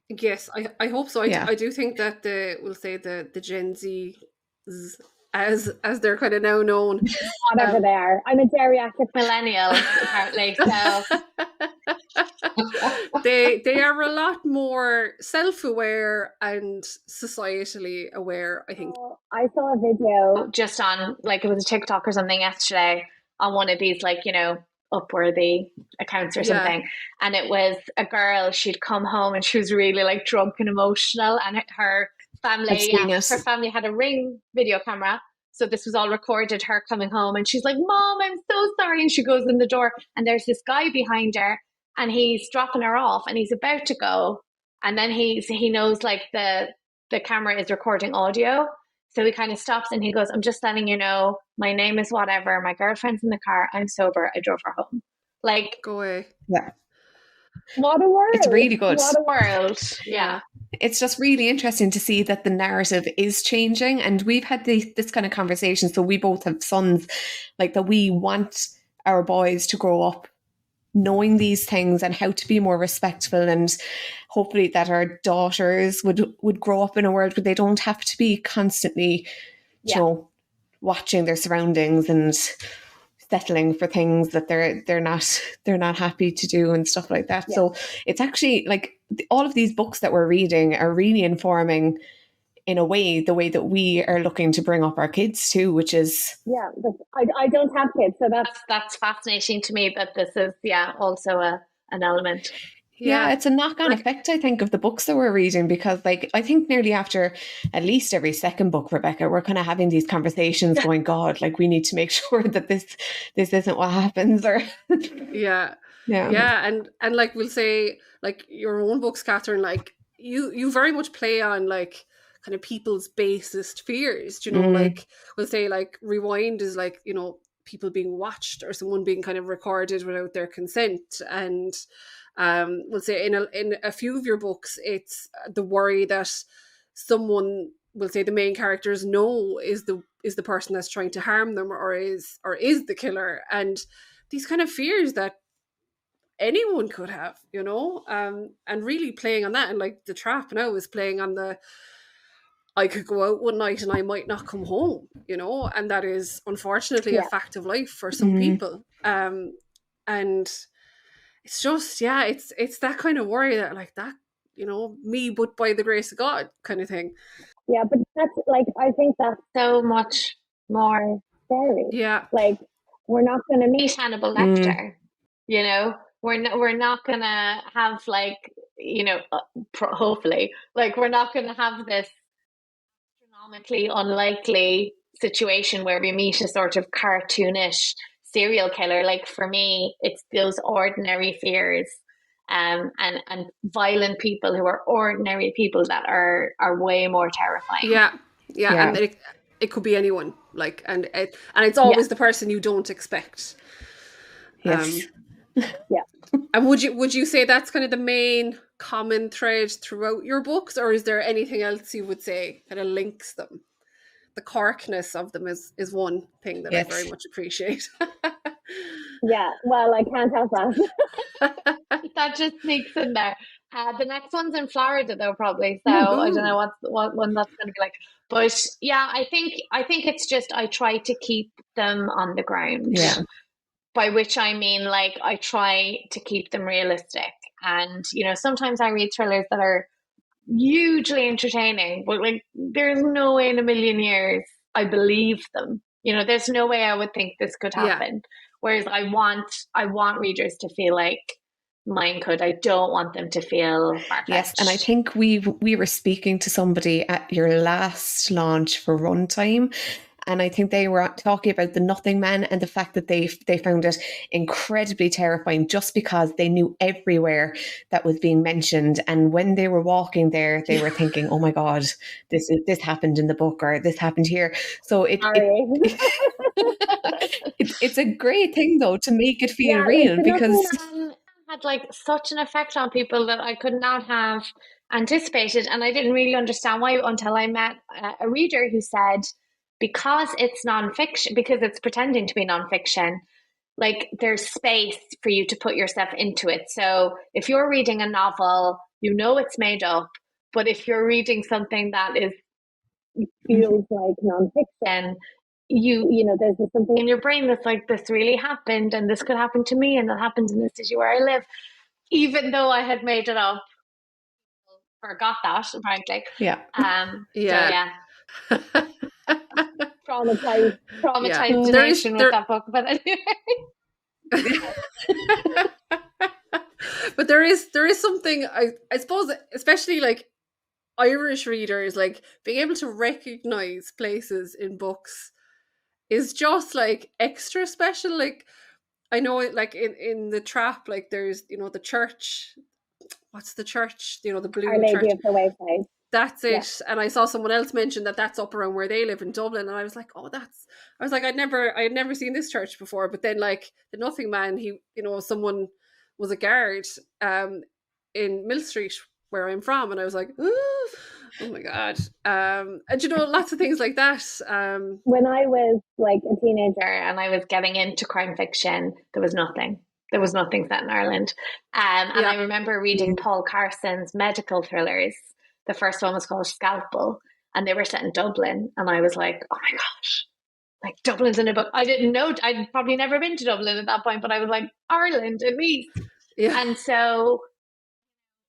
Yes, I hope so. I do think that the Gen Z, as they're kind of now known, whatever they are. I'm a geriatric millennial apparently, so they are a lot more self-aware and societally aware, I think. I saw a video just on, like, it was a TikTok or something yesterday on one of these, like, Upworthy accounts or something, and it was a girl. She'd come home and she was really like drunk and emotional, and her family had a Ring video camera, so this was all recorded, her coming home, and she's like, "Mom, I'm so sorry," and she goes in the door and there's this guy behind her, and he's dropping her off and he's about to go, and then he knows like the camera is recording audio. So he kind of stops and he goes, "I'm just letting you know, my name is whatever. My girlfriend's in the car. I'm sober. I drove her home." Like, go away. Yeah. What a world. It's really good. What a world. Yeah. It's just really interesting to see that the narrative is changing. And we've had this kind of conversation. So we both have sons, like, that we want our boys to grow up knowing these things and how to be more respectful, and hopefully that our daughters would grow up in a world where they don't have to be constantly, watching their surroundings and settling for things that they're not happy to do and stuff like that. So it's actually like all of these books that we're reading are really informing, in a way, the way that we are looking to bring up our kids too, which is... Yeah, I don't have kids, so that's fascinating to me, that this is, also an element. Yeah, it's a knock-on effect, I think, of the books that we're reading, because, like, I think nearly after at least every second book, Rebecca, we're kind of having these conversations going, God, like, we need to make sure that this isn't what happens, or... Yeah, and like, we'll say, like, your own books, Catherine, like, you very much play on, like, kind of people's basest fears, like, we'll say, like, Rewind is like, people being watched or someone being kind of recorded without their consent, and we'll say in a few of your books, it's the worry that someone, we'll say the main characters know is the person that's trying to harm them, or is the killer, and these kind of fears that anyone could have, and really playing on that. And like The Trap now is playing on the, I could go out one night and I might not come home, and that is unfortunately a fact of life for some people. And it's just, it's that kind of worry that, like, that, me, but by the grace of God kind of thing. Yeah, but that's, like, I think that's so much more scary. Yeah. Like, we're not going to meet Hannibal Lecter, we're not going to have, like, hopefully, like, we're not going to have this astronomically unlikely situation where we meet a sort of cartoonish serial killer. Like, for me, it's those ordinary fears, and violent people who are ordinary people that are way more terrifying. Yeah. And it could be anyone, like, and it's always the person you don't expect. Yes. And would you say that's kind of the main common thread throughout your books, or is there anything else you would say kind of links them? The corkness of them is one thing that I very much appreciate. Yeah, well, I can't help that. That just sneaks in there. The next one's in Florida, though, probably. So I don't know what one that's going to be like. But yeah, I think it's just, I try to keep them on the ground. Yeah. By which I mean, like, I try to keep them realistic. And, sometimes I read thrillers that are hugely entertaining, but, like, there's no way in a million years I believe them. There's no way I would think this could happen. Whereas I want readers to feel like mine could. I don't want them to feel far-fetched. Yes, and I think we were speaking to somebody at your last launch for Runtime, and I think they were talking about The Nothing Man and the fact that they found it incredibly terrifying, just because they knew everywhere that was being mentioned. And when they were walking there, they were thinking, "Oh my God, this happened in the book, or this happened here." So it's a great thing, though, to make it feel real, because it had, like, such an effect on people that I could not have anticipated, and I didn't really understand why until I met a reader who said because it's nonfiction, because it's pretending to be nonfiction, like there's space for you to put yourself into it. So if you're reading a novel, you know it's made up, but if you're reading something that feels like nonfiction, you know, there's something in your brain that's like, this really happened, and this could happen to me, and that happens in the city where I live, even though I had made it up. Forgot that, apparently. Yeah. Yeah. So, yeah. Traumatized generation with that book, but anyway. But there is something, I suppose, especially like Irish readers, like being able to recognize places in books is just like extra special. Like I know, like in the Trap, like there's, you know, the church. What's the church? You know, the blue Our Lady church of the Wayside. That's it. Yeah. And I saw someone else mention that that's up around where they live in Dublin, and I was like, oh, I was like, I had never seen this church before. But then, like, the Nothing Man, he, you know, someone was a guard in Mill Street where I'm from, and I was like, oh my god. And you know, lots of things like that. When I was like a teenager and I was getting into crime fiction, there was nothing. There was nothing set in Ireland. And I remember reading Paul Carson's medical thrillers. The first one was called Scalpel, and they were set in Dublin. And I was like, oh my gosh, like Dublin's in a book. I didn't know, I'd probably never been to Dublin at that point, but I was like, Ireland at least. Yeah. And so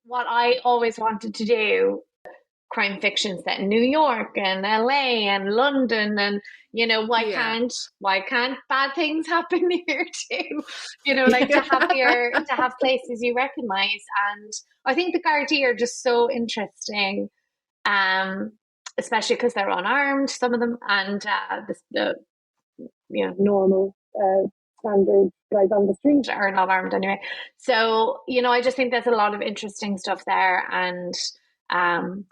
what I always wanted to do, crime fiction set in New York and LA and London, and you know, why can't bad things happen here too? You know, like to have places you recognize. And I think the Gardaí are just so interesting, especially because they're unarmed, some of them, and the you know, normal standard guys on the street are not armed anyway. So, you know, I just think there's a lot of interesting stuff there, and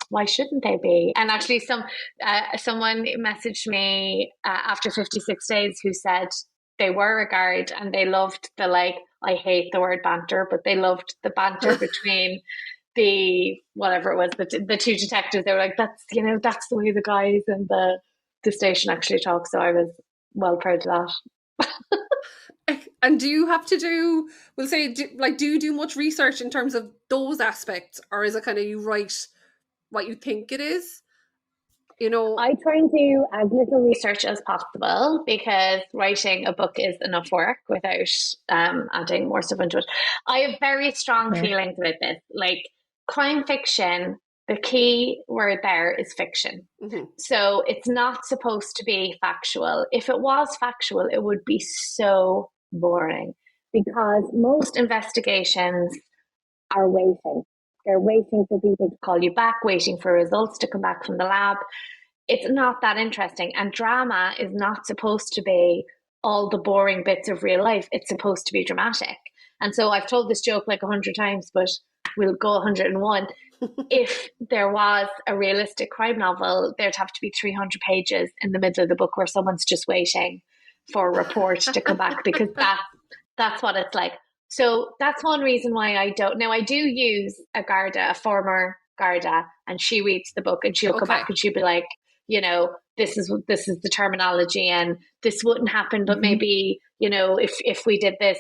why shouldn't they be? And actually someone messaged me after 56 days who said they were a guard and they loved the, like, I hate the word banter, but they loved the banter between the, whatever it was, the two detectives. They were like, that's, you know, that's the way the guys in the station actually talk. So I was well proud of that. And do you have to do, we'll say, do you do much research in terms of those aspects, or is it kind of you write what you think it is? You know, I try and do as little research as possible, because writing a book is enough work without adding more stuff into it. I have very strong feelings about this. Like, crime fiction, the key word there is fiction. Mm-hmm. So it's not supposed to be factual. If it was factual, it would be so boring, because most investigations are waiting. They're waiting for people to call you back, waiting for results to come back from the lab. It's not that interesting. And drama is not supposed to be all the boring bits of real life. It's supposed to be dramatic. And so I've told this joke like 100 times, but we'll go 101. If there was a realistic crime novel, there'd have to be 300 pages in the middle of the book where someone's just waiting for a report to come back, because that's what it's like. So that's one reason why I don't. Now, I do use a Garda, a former Garda, and she reads the book and she'll come back and she'll be like, you know, this is the terminology, and this wouldn't happen, but maybe, you know, if we did this,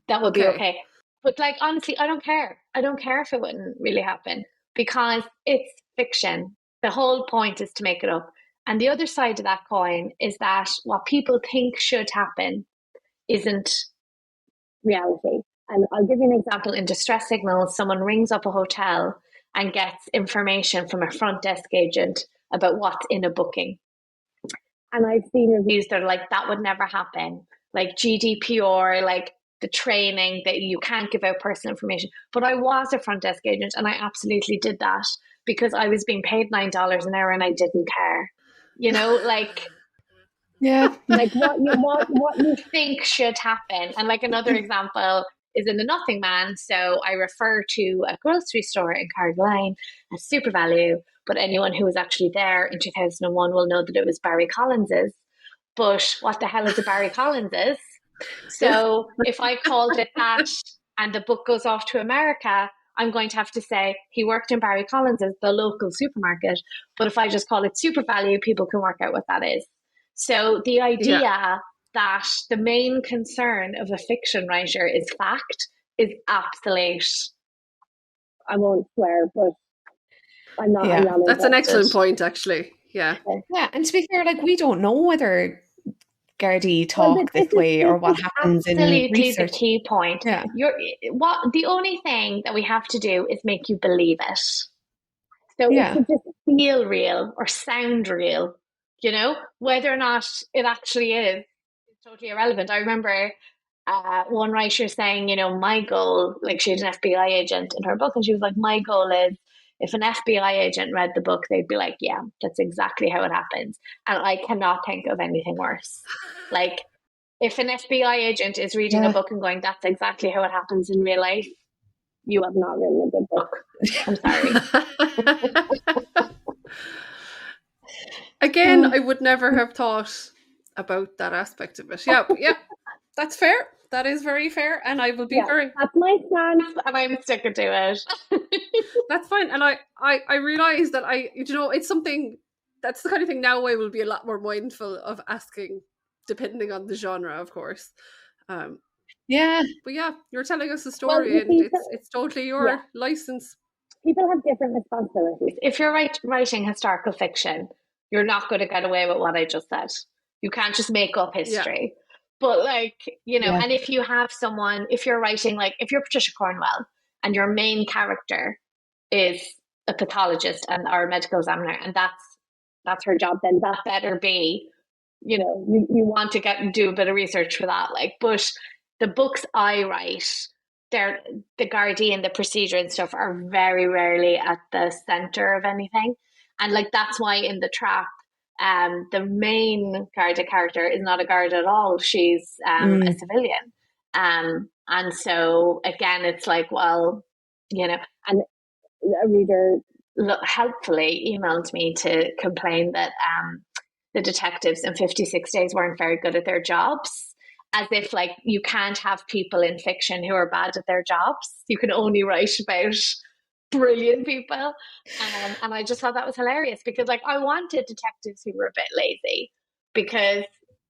that would be okay. But like, honestly, I don't care. I don't care if it wouldn't really happen, because it's fiction. The whole point is to make it up. And the other side of that coin is that what people think should happen isn't reality. And I'll give you an example. In Distress Signals, someone rings up a hotel and gets information from a front desk agent about what's in a booking. And I've seen reviews that are like, that would never happen. Like GDPR, like the training that you can't give out personal information. But I was a front desk agent and I absolutely did that, because I was being paid $9 an hour and I didn't care. You know, like, yeah, like what you think should happen. And like another example is in The Nothing Man. So I refer to a grocery store in Carlisle as Super Value, but anyone who was actually there in 2001 will know that it was Barry Collins's. But what the hell is a Barry Collins's? So if I called it that and the book goes off to America, I'm going to have to say he worked in Barry Collins's, the local supermarket. But if I just call it Super Value, people can work out what that is. You know, like, So the idea that the main concern of a fiction writer is fact is obsolete. I won't swear, but I'm not. Yeah. I'm not That's an excellent point, actually. Yeah. Yeah, and to be fair, like, we don't know whether Gardaí talk this way or what happens in research. Absolutely the key point. Yeah. The only thing that we have to do is make you believe it. So it should just feel real or sound real, you know, whether or not it actually is totally irrelevant. I remember one writer saying, you know, my goal, like she had an FBI agent in her book, and she was like, my goal is if an FBI agent read the book, they'd be like, yeah, that's exactly how it happens. And I cannot think of anything worse. Like, if an FBI agent is reading a book and going, that's exactly how it happens in real life, you have not written a good book. I'm sorry. Again, I would never have thought about that aspect of it. Yeah, that's fair. That is very fair, and I will be very. That's my stance, and I'm sticking to it. That's fine, and I realize that it's something that's the kind of thing now I will be a lot more mindful of asking, depending on the genre, of course. Yeah, but yeah, you're telling us a story, and it's totally your license. People have different responsibilities. If you're writing historical fiction, you're not going to get away with what I just said. You can't just make up history. Yeah. But like, you know, and if you have someone, if you're writing, like if you're Patricia Cornwell and your main character is a pathologist or a medical examiner, and that's her job, then that better be, you know, you want to do a bit of research for that. Like, but the books I write, the Gardaí and the procedure and stuff are very rarely at the center of anything. And like, that's why in The Trap, the main Garda character is not a Garda at all. She's a civilian. And so again, it's like, well, you know, and a reader helpfully emailed me to complain that the detectives in 56 Days weren't very good at their jobs. As if like you can't have people in fiction who are bad at their jobs. You can only write about brilliant people. And I just thought that was hilarious because like I wanted detectives who were a bit lazy because,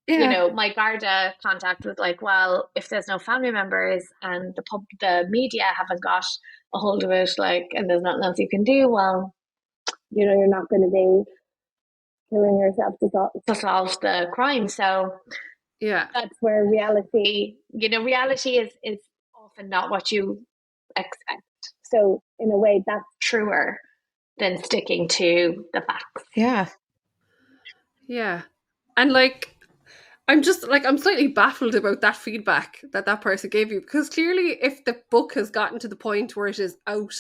you know, my Garda contact was like, well, if there's no family members and the media haven't got a hold of it, like, and there's nothing else you can do, well, you know, you're not going to be killing yourself to solve the crime. So yeah, that's where reality is often not what you expect. So in a way, that's truer than sticking to the facts. Yeah. And like, I'm slightly baffled about that feedback that person gave you, because clearly if the book has gotten to the point where it is out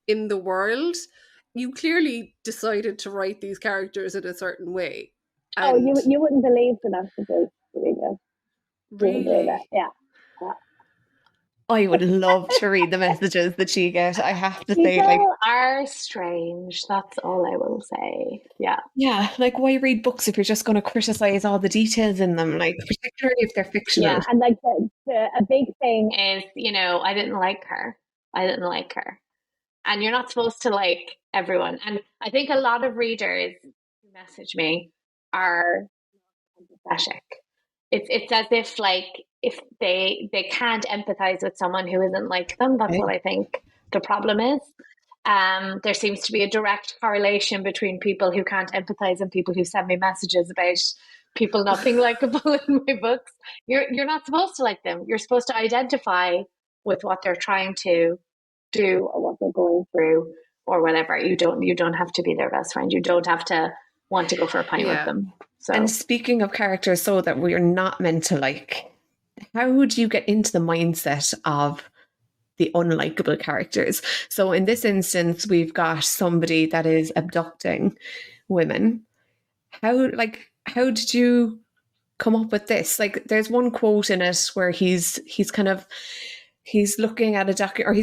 in the world, you clearly decided to write these characters in a certain way. And you wouldn't believe the messages, really? Yeah. I would love to read the messages that you get. I have to say, like, are strange. That's all I will say. Yeah. Yeah. Like, why read books if you're just going to criticize all the details in them? Like, particularly if they're fictional. Yeah. And like a big thing is, you know, I didn't like her. And you're not supposed to like everyone. And I think a lot of readers who message me are empathetic. It's as if like if they can't empathize with someone who isn't like them. That's what I think the problem is. There seems to be a direct correlation between people who can't empathize and people who send me messages about people not being likable in my books. You're not supposed to like them. You're supposed to identify with what they're trying to do or what they're going through or whatever. You don't have to be their best friend. You don't have to want to go for a pint with them. So. And speaking of characters, so that we are not meant to like, how would you get into the mindset of the unlikable characters? So in this instance, we've got somebody that is abducting women. How did you come up with this? Like, there's one quote in it where he's looking at he's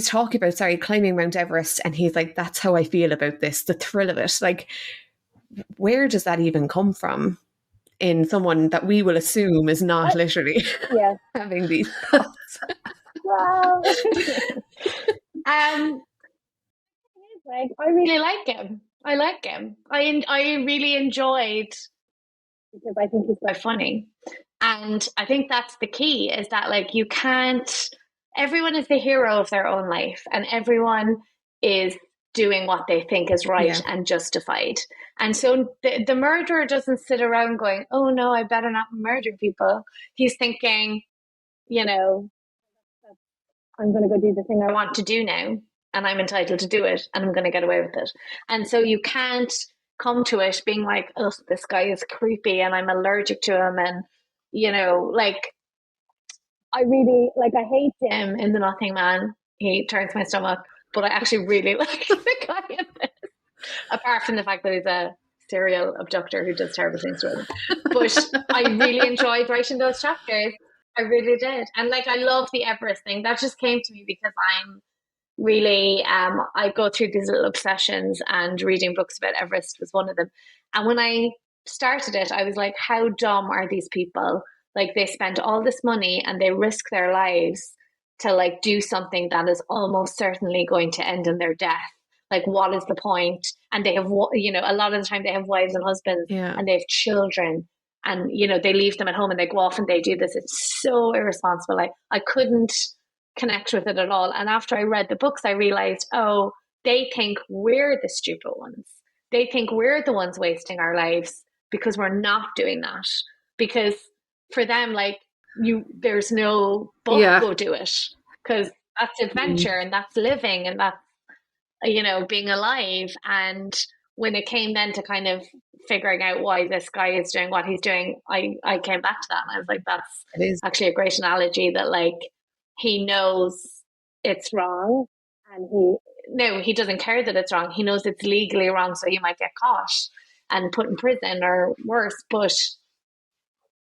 talking about, climbing Mount Everest, and he's like, that's how I feel about this, the thrill of it. Like, where does that even come from in someone that we will assume is not literally having these thoughts? Well, like, I really like him. I really enjoyed because I think he's quite funny. And I think that's the key, is that like you can't, everyone is the hero of their own life, and everyone is doing what they think is right and justified. And so the murderer doesn't sit around going, oh no, I better not murder people. He's thinking, you know, I'm going to go do the thing I want to do now, and I'm entitled to do it, and I'm going to get away with it. And so you can't come to it being like, oh, this guy is creepy and I'm allergic to him. And, you know, like, I really, like, I hate him in The Nothing Man. He turns my stomach, but I actually really like the guy in this. Apart from the fact that he's a serial abductor who does terrible things to him. But I really enjoyed writing those chapters. I really did. And like, I love the Everest thing. That just came to me because I'm really, I go through these little obsessions, and reading books about Everest was one of them. And when I started it, I was like, how dumb are these people? Like, they spend all this money and they risk their lives to like do something that is almost certainly going to end in their death. Like, what is the point? And they have, you know, a lot of the time they have wives and husbands, and they have children, and, you know, they leave them at home and they go off and they do this. It's so irresponsible. Like, I couldn't connect with it at all. And after I read the books, I realized, oh, they think we're the stupid ones. They think we're the ones wasting our lives because we're not doing that. Because for them, like, there's no book, go do it. Because that's adventure and that's living and that's, you know, being alive. And when it came then to kind of figuring out why this guy is doing what he's doing, I came back to that, and I was like, that's actually a great analogy, that like, he knows it's wrong, and he doesn't care that it's wrong. He knows it's legally wrong, so he might get caught and put in prison or worse, but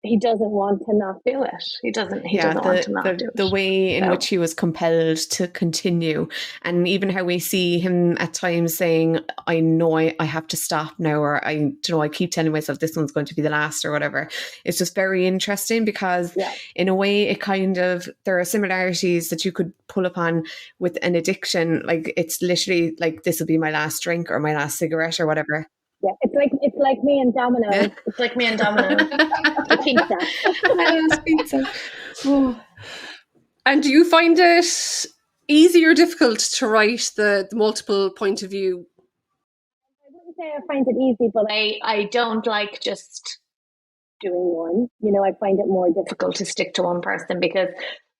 he doesn't want to not do it. He doesn't want to not do it. The way in which he was compelled to continue, and even how we see him at times saying, I know I have to stop now, or I keep telling myself this one's going to be the last or whatever. It's just very interesting because in a way it kind of, there are similarities that you could pull upon with an addiction. Like, it's literally like, this will be my last drink or my last cigarette or whatever. Yeah, it's like me and Domino. Yeah. It's like me and Domino. Pizza. I love pizza. Oh. And do you find it easy or difficult to write the multiple point of view? I wouldn't say I find it easy, but I don't like just doing one. You know, I find it more difficult to stick to one person because,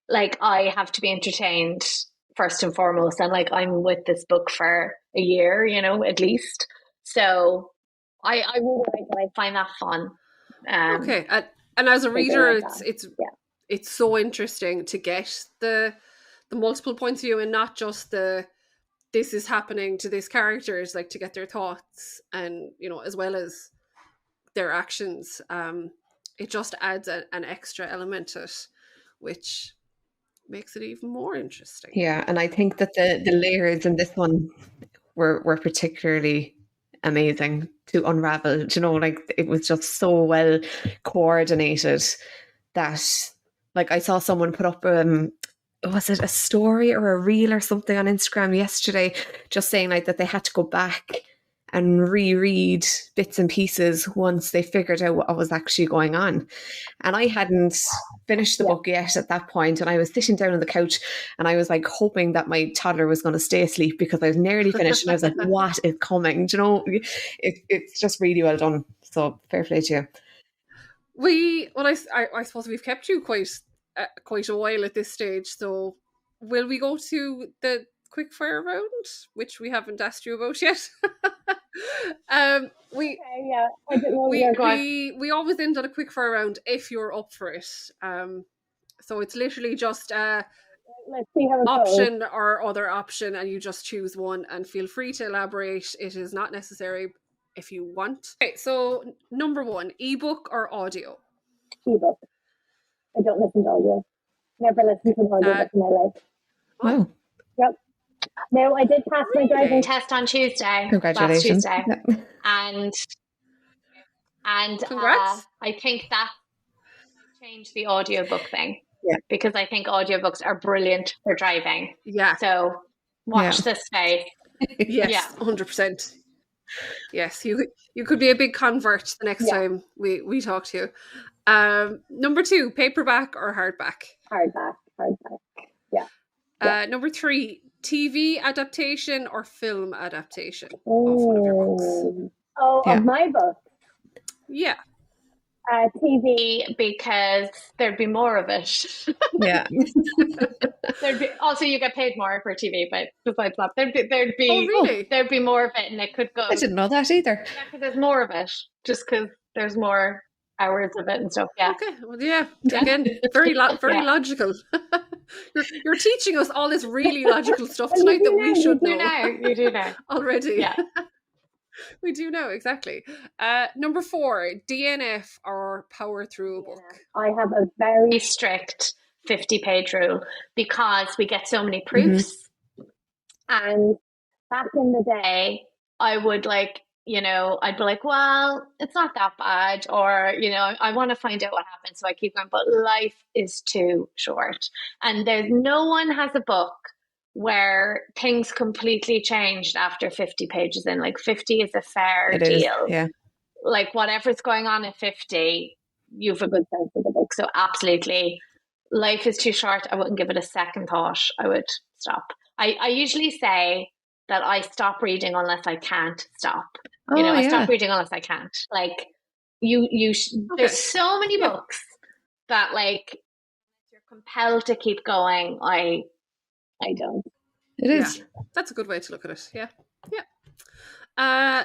like, I have to be entertained first and foremost, and like, I'm with this book for a year, you know, at least. So I really like it. I find that fun. Okay, and as a reader, it's so interesting to get the multiple points of view, and not just this is happening to these characters, like to get their thoughts and, you know, as well as their actions. It just adds an extra element to it, which makes it even more interesting. Yeah, and I think that the layers in this one were particularly amazing to unravel. You know, like, it was just so well coordinated that, like, I saw someone put up was it a story or a reel or something on Instagram yesterday, just saying like that they had to go back and reread bits and pieces once they figured out what was actually going on. And I hadn't finished the book yet at that point, and I was sitting down on the couch and I was like hoping that my toddler was going to stay asleep because I was nearly finished, and I was like, what is coming? Do you know, it's just really well done. So fair play to you. I suppose we've kept you quite a while at this stage, so will we go to the quickfire round, which we haven't asked you about yet? We always end on a quickfire round if you're up for it. So it's literally just let's see how it option goes. or other option, and you just choose one, and feel free to elaborate. It is not necessary if you want. Okay, so number one, ebook or audio? Ebook. I don't listen to audio. Never listened to an audio in my life. Wow. Yep. No, I did pass my driving test on Tuesday. Congratulations. Last Tuesday. And Congrats. I think that changed the audiobook thing. Yeah. Because I think audiobooks are brilliant for driving. Yeah. So watch this space. Yes, 100%. Yes, you could be a big convert the next time we talk to you. Number 2, paperback or hardback? Hardback. Yeah. Number 3, TV adaptation or film adaptation of one of your books? Of my book? Yeah. TV, because there'd be more of it. Yeah. Also, you get paid more for TV, but besides that, there'd be Oh, really? There'd be more of it, and it could go. I didn't know that either. Yeah, because there's more of it, just because there's more hours of it and stuff. Yeah. Okay. Well, yeah. Again, very logical. You're teaching us all this really logical stuff tonight that we should know. You do know already. Yeah. We do know, exactly. Number 4, DNF or power through a book? I have a very strict 50-page rule because we get so many proofs. And back in the day, I would I'd be like, well, it's not that bad. Or, I want to find out what happened. So I keep going, but life is too short. And no one has a book where things completely changed after 50 pages in. 50 is a fair deal. Yeah. Whatever's going on at 50, you've a good sense of the book. So absolutely, life is too short. I wouldn't give it a second thought. I would stop. I usually say that I stop reading unless I can't stop. I stop reading unless I can't. There's so many books that you're compelled to keep going. I don't. It is. Yeah, that's a good way to look at it. Yeah.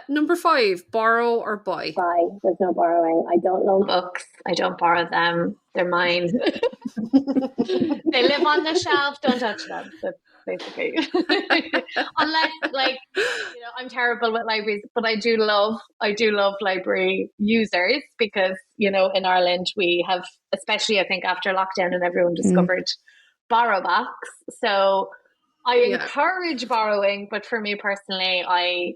Number 5, borrow or buy? Buy. There's no borrowing. I don't loan books. I don't borrow them. They're mine. They live on the shelf. Don't touch them. That's basically. Unless, I'm terrible with libraries, but I do love library users because, in Ireland we have, especially I think after lockdown and everyone discovered BorrowBox. So I encourage borrowing, but for me personally,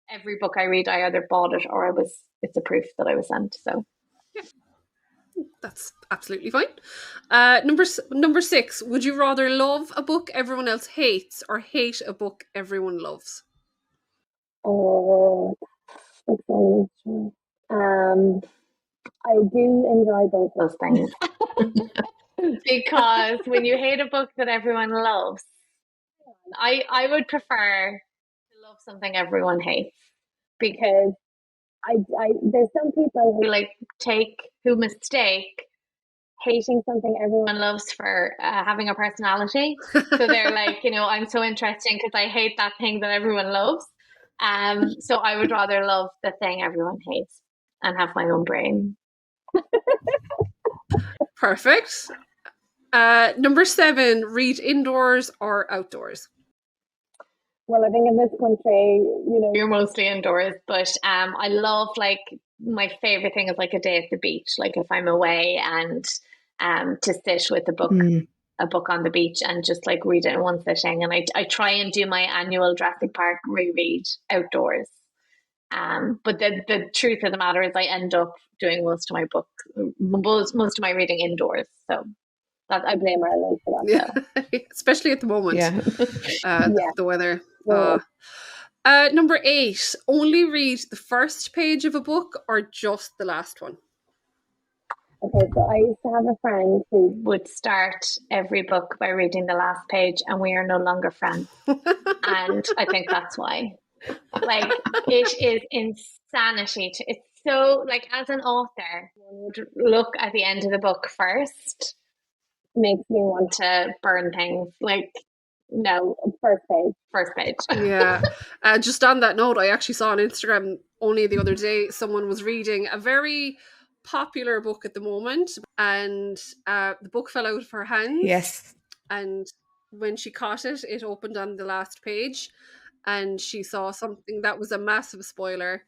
every book I read, I either bought it or it's a proof that I was sent. So that's absolutely fine. Number 6, would you rather love a book everyone else hates or hate a book everyone loves? Oh, that's so true. I do enjoy both those things. Because when you hate a book that everyone loves, I would prefer to love something everyone hates, because there's some people who mistake hating something everyone loves for having a personality. So they're I'm so interesting because I hate that thing that everyone loves. So I would rather love the thing everyone hates and have my own brain. Perfect. Number 7, read indoors or outdoors? Well, I think in this country, you're mostly indoors, but I love my favorite thing is a day at the beach. If I'm away and to sit with a book on the beach and just read it in one sitting. And I try and do my annual Jurassic Park reread outdoors. But the truth of the matter is I end up doing most of my reading indoors. So that I blame Ireland for that. Yeah. Especially at the moment. Yeah. The weather. Number 8, only read the first page of a book or just the last one? Okay, so I used to have a friend who would start every book by reading the last page, and we are no longer friends. And I think that's why. It is insanity. It's so, as an author, one would look at the end of the book first. Makes me want to burn things. No, first page. Yeah. Just on that note, I actually saw on Instagram only the other day, someone was reading a very popular book at the moment, and the book fell out of her hands. Yes. And when she caught it, it opened on the last page, and she saw something that was a massive spoiler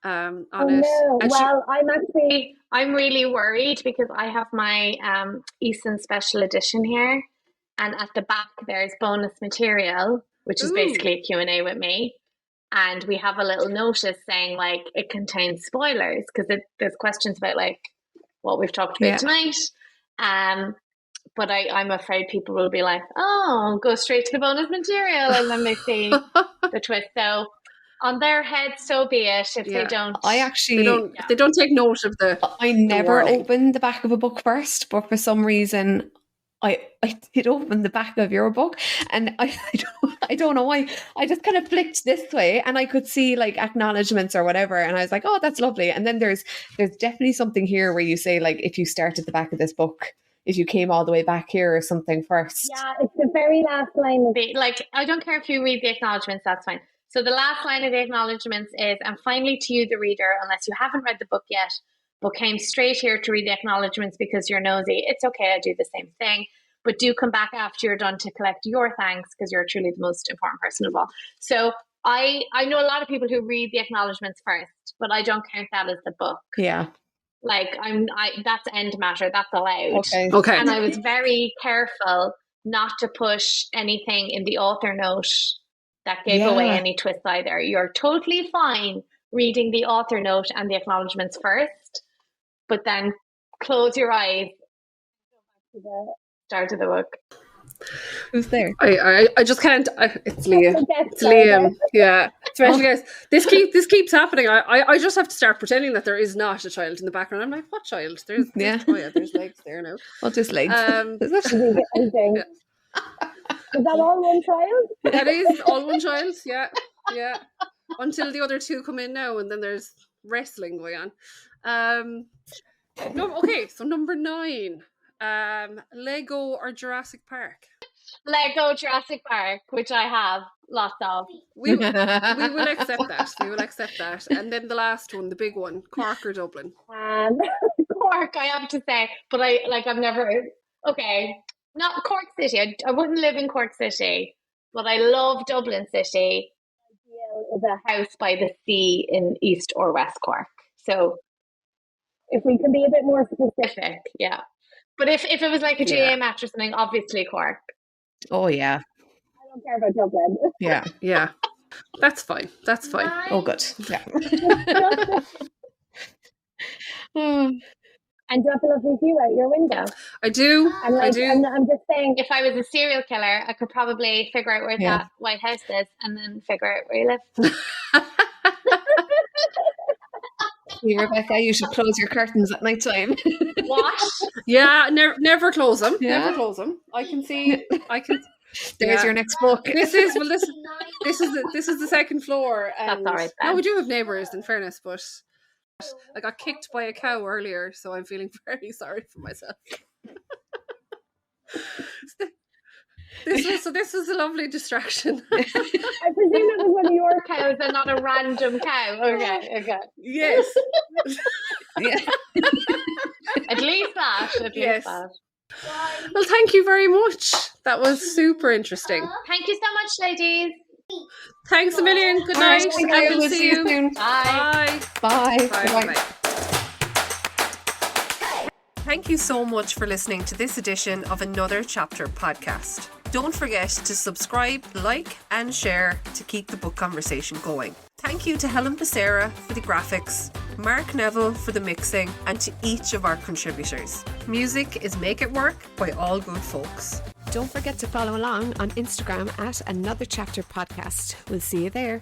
on it. No. And well, I'm really worried because I have my Easton special edition here, and at the back there's bonus material, which is basically a Q&A with me. And we have a little notice saying it contains spoilers because there's questions about what we've talked about tonight. But I'm afraid people will be go straight to the bonus material, and then they see the twist. So On their heads, so be it. If they don't, they don't take note of the. I never open the back of a book first, but for some reason, I did open the back of your book, and I don't know why. I just kind of flicked this way, and I could see like acknowledgements or whatever, and I was like, oh, that's lovely. And then there's definitely something here where you say like, if you start at the back of this book, if you came all the way back here or something first. Yeah, it's the very last line of it. Like, I don't care if you read the acknowledgements, that's fine. So the last line of the acknowledgements is, and finally to you, the reader, unless you haven't read the book yet, but came straight here to read the acknowledgements because you're nosy, it's okay, I do the same thing. But do come back after you're done to collect your thanks, because you're truly the most important person of all. So I know a lot of people who read the acknowledgements first, but I don't count that as the book. Yeah. Like that's end matter, that's allowed. Okay. And I was very careful not to push anything in the author note that gave away any twist either. You're totally fine reading the author note and the acknowledgements first, but then close your eyes to the start of the book. Who's there? I just can't. It's Liam. It's Liam. Yeah. Especially guys. This keeps happening. I just have to start pretending that there is not a child in the background. I'm like, what child? There's there's legs there now. Well, just legs. Is that all one child? That is all one child. Yeah. Yeah. Until the other two come in now, and then there's wrestling going on. Okay, so number 9. Lego or Jurassic Park? Lego Jurassic Park, which I have lots of. We will accept that. We will accept that. And then the last one, the big one, Cork or Dublin? Cork, I have to say. But I've never... Okay, not Cork City. I wouldn't live in Cork City, but I love Dublin City. Is a house by the sea in East or West Cork. So if we can be a bit more specific, yeah. But if it was like a GA match or something, obviously Cork. Oh, yeah. I don't care about Dublin. Yeah. Yeah. That's fine. That's fine. Oh, good. Yeah. And do you have a lovely view out your window? I do. I do. I'm just saying, if I was a serial killer, I could probably figure out where that White House is and then figure out where you live. Rebecca, you should close your curtains at night time. What? Yeah, never close them. Yeah. Never close them. I can. There's your next book. This is the second floor. And that's all right. Then. No, we do have neighbours, in fairness, but I got kicked by a cow earlier, so I'm feeling very sorry for myself. This was a lovely distraction. I presume it was one of your cows and not a random cow. Okay. Yes. Yeah. At least that. Well, thank you very much. That was super interesting. Thank you so much, ladies. Thanks a million. Good night. I will see you soon. Bye. Bye. Bye. Thank you so much for listening to this edition of Another Chapter podcast. Don't forget to subscribe, like and share to keep the book conversation going. Thank you to Helen Becerra for the graphics, Mark Neville for the mixing, and to each of our contributors. Music is Make It Work by All Good Folks. Don't forget to follow along on Instagram at Another Chapter Podcast. We'll see you there.